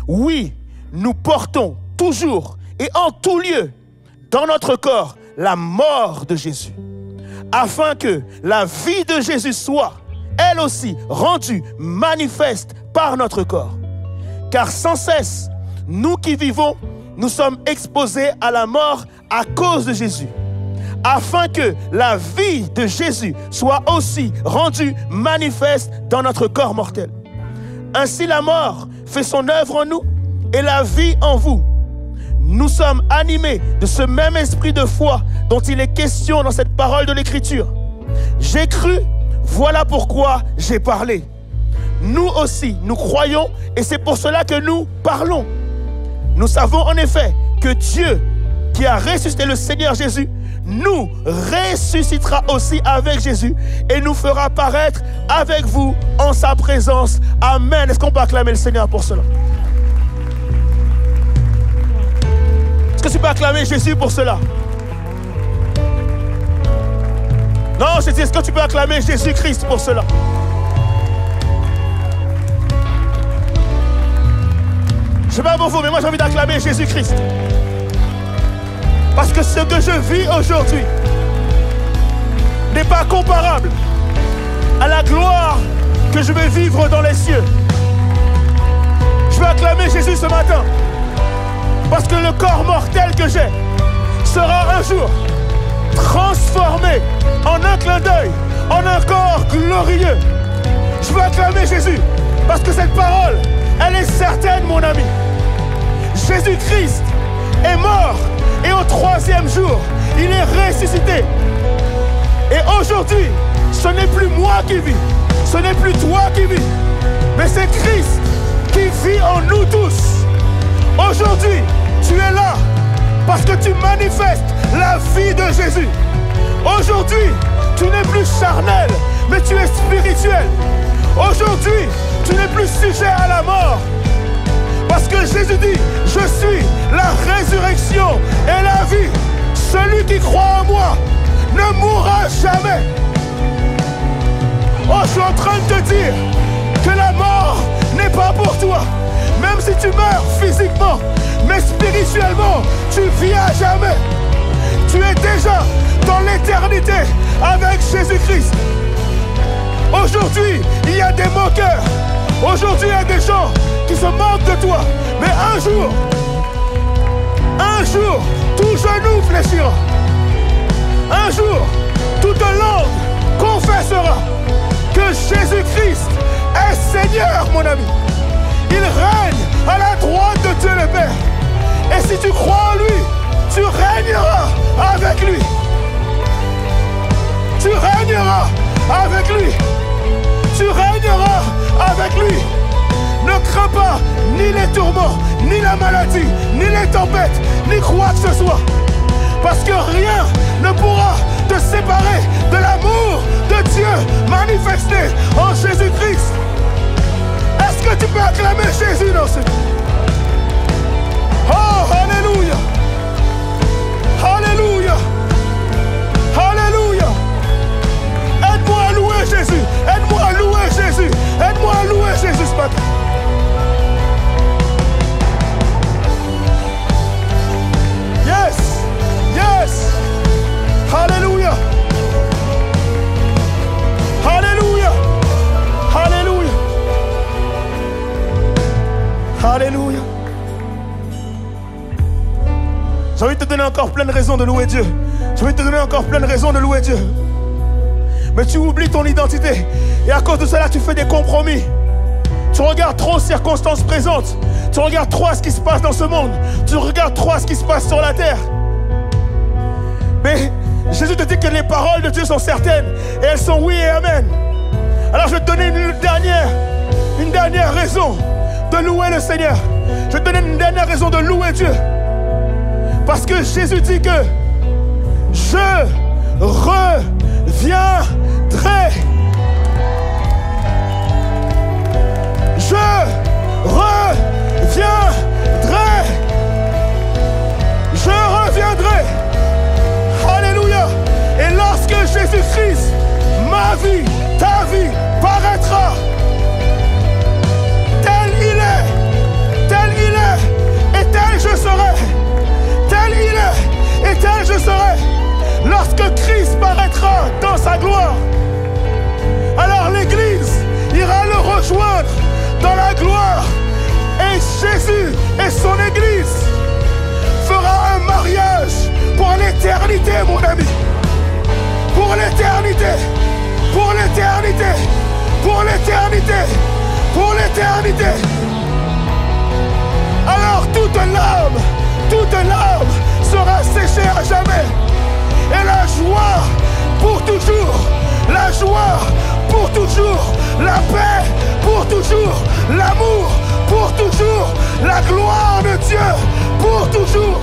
Oui, nous portons toujours et en tout lieu dans notre corps la mort de Jésus, afin que la vie de Jésus soit, elle aussi, rendue manifeste par notre corps. Car sans cesse, nous qui vivons, nous sommes exposés à la mort à cause de Jésus, afin que la vie de Jésus soit aussi rendue manifeste dans notre corps mortel. Ainsi la mort fait son œuvre en nous et la vie en vous. Nous sommes animés de ce même esprit de foi dont il est question dans cette parole de l'Écriture. J'ai cru, voilà pourquoi j'ai parlé. Nous aussi, nous croyons et c'est pour cela que nous parlons. Nous savons en effet que Dieu, qui a ressuscité le Seigneur Jésus, nous ressuscitera aussi avec Jésus et nous fera paraître avec vous en sa présence. Amen. Est-ce qu'on peut acclamer le Seigneur pour cela? Est-ce que tu peux acclamer Jésus pour cela? Non, je dis, est-ce que tu peux acclamer Jésus-Christ pour cela? Je ne sais pas pour vous, mais moi j'ai envie d'acclamer Jésus-Christ. Parce que ce que je vis aujourd'hui n'est pas comparable à la gloire que je vais vivre dans les cieux. Je vais acclamer Jésus ce matin. Parce que le corps mortel que j'ai sera un jour transformé en un clin d'œil, en un corps glorieux. Je veux acclamer Jésus parce que cette parole, elle est certaine, mon ami. Jésus-Christ est mort et au 3e jour, il est ressuscité. Et aujourd'hui, ce n'est plus moi qui vis, ce n'est plus toi qui vis, mais c'est Christ qui vit en nous tous. Aujourd'hui, tu es là parce que tu manifestes la vie de Jésus. Aujourd'hui, tu n'es plus charnel, mais tu es spirituel. Aujourd'hui, tu n'es plus sujet à la mort. Parce que Jésus dit, je suis la résurrection et la vie. Celui qui croit en moi ne mourra jamais. Oh, je suis en train de te dire que la mort n'est pas pour toi. Même si tu meurs physiquement, mais spirituellement, tu vis à jamais. Tu es déjà dans l'éternité avec Jésus-Christ. Aujourd'hui, il y a des moqueurs. Aujourd'hui, il y a des gens qui se moquent de toi. Mais un jour, tout genou fléchira. Un jour, toute langue confessera que Jésus-Christ est Seigneur, mon ami. Il règne à la droite de Dieu le Père. Et si tu crois en lui, tu régneras avec lui. Tu régneras avec lui. Tu régneras avec lui. Ne crains pas ni les tourments, ni la maladie, ni les tempêtes, ni quoi que ce soit. Parce que rien ne pourra te séparer de l'amour de Dieu manifesté en Jésus-Christ. Est-ce que tu peux acclamer Jésus dans ce... Oh, alléluia! Alléluia! Alléluia! Aide-moi à louer Jésus! Aide-moi à louer Jésus! Aide-moi à louer Jésus ce matin! Yes! Yes! Alléluia! Alléluia! Alléluia! Alléluia! J'ai envie de te donner encore plein de raisons de louer Dieu. J'ai envie de te donner encore plein de raisons de louer Dieu. Mais tu oublies ton identité. Et à cause de cela, tu fais des compromis. Tu regardes trop aux circonstances présentes. Tu regardes trop à ce qui se passe dans ce monde. Tu regardes trop à ce qui se passe sur la terre. Mais Jésus te dit que les paroles de Dieu sont certaines. Et elles sont oui et amen. Alors je vais te donner une dernière raison de louer le Seigneur. Je vais te donner une dernière raison de louer Dieu. Parce que Jésus dit que je reviendrai. Je reviendrai. Je reviendrai. Alléluia. Et lorsque Jésus-Christ, ma vie, ta vie, paraîtra, tel il est, et tel je serai. Tel il est, et tel je serai. Lorsque Christ paraîtra dans sa gloire, alors l'Église ira le rejoindre dans la gloire. Et Jésus et son Église fera un mariage pour l'éternité, mon ami. Pour l'éternité. Pour l'éternité. Pour l'éternité. Pour l'éternité. Alors toute larme sera séchée à jamais. Et la joie pour toujours, la joie pour toujours, la paix pour toujours, l'amour pour toujours, la gloire de Dieu pour toujours.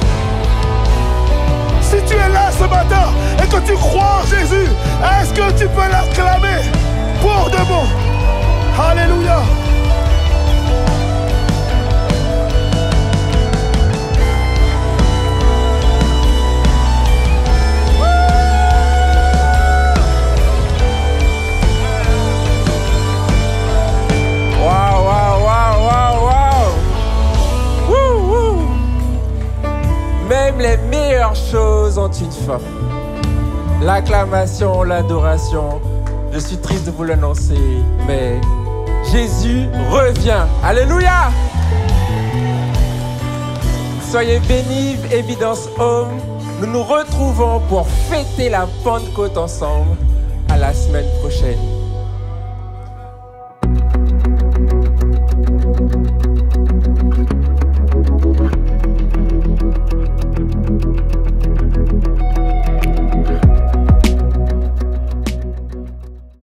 Si tu es là ce matin et que tu crois en Jésus, est-ce que tu peux l'acclamer pour de bon? Alléluia. Même les meilleures choses ont une fin. L'acclamation, l'adoration, je suis triste de vous l'annoncer, mais Jésus revient. Alléluia! Soyez bénis, Évidence Home. Nous nous retrouvons pour fêter la Pentecôte ensemble. À la semaine prochaine.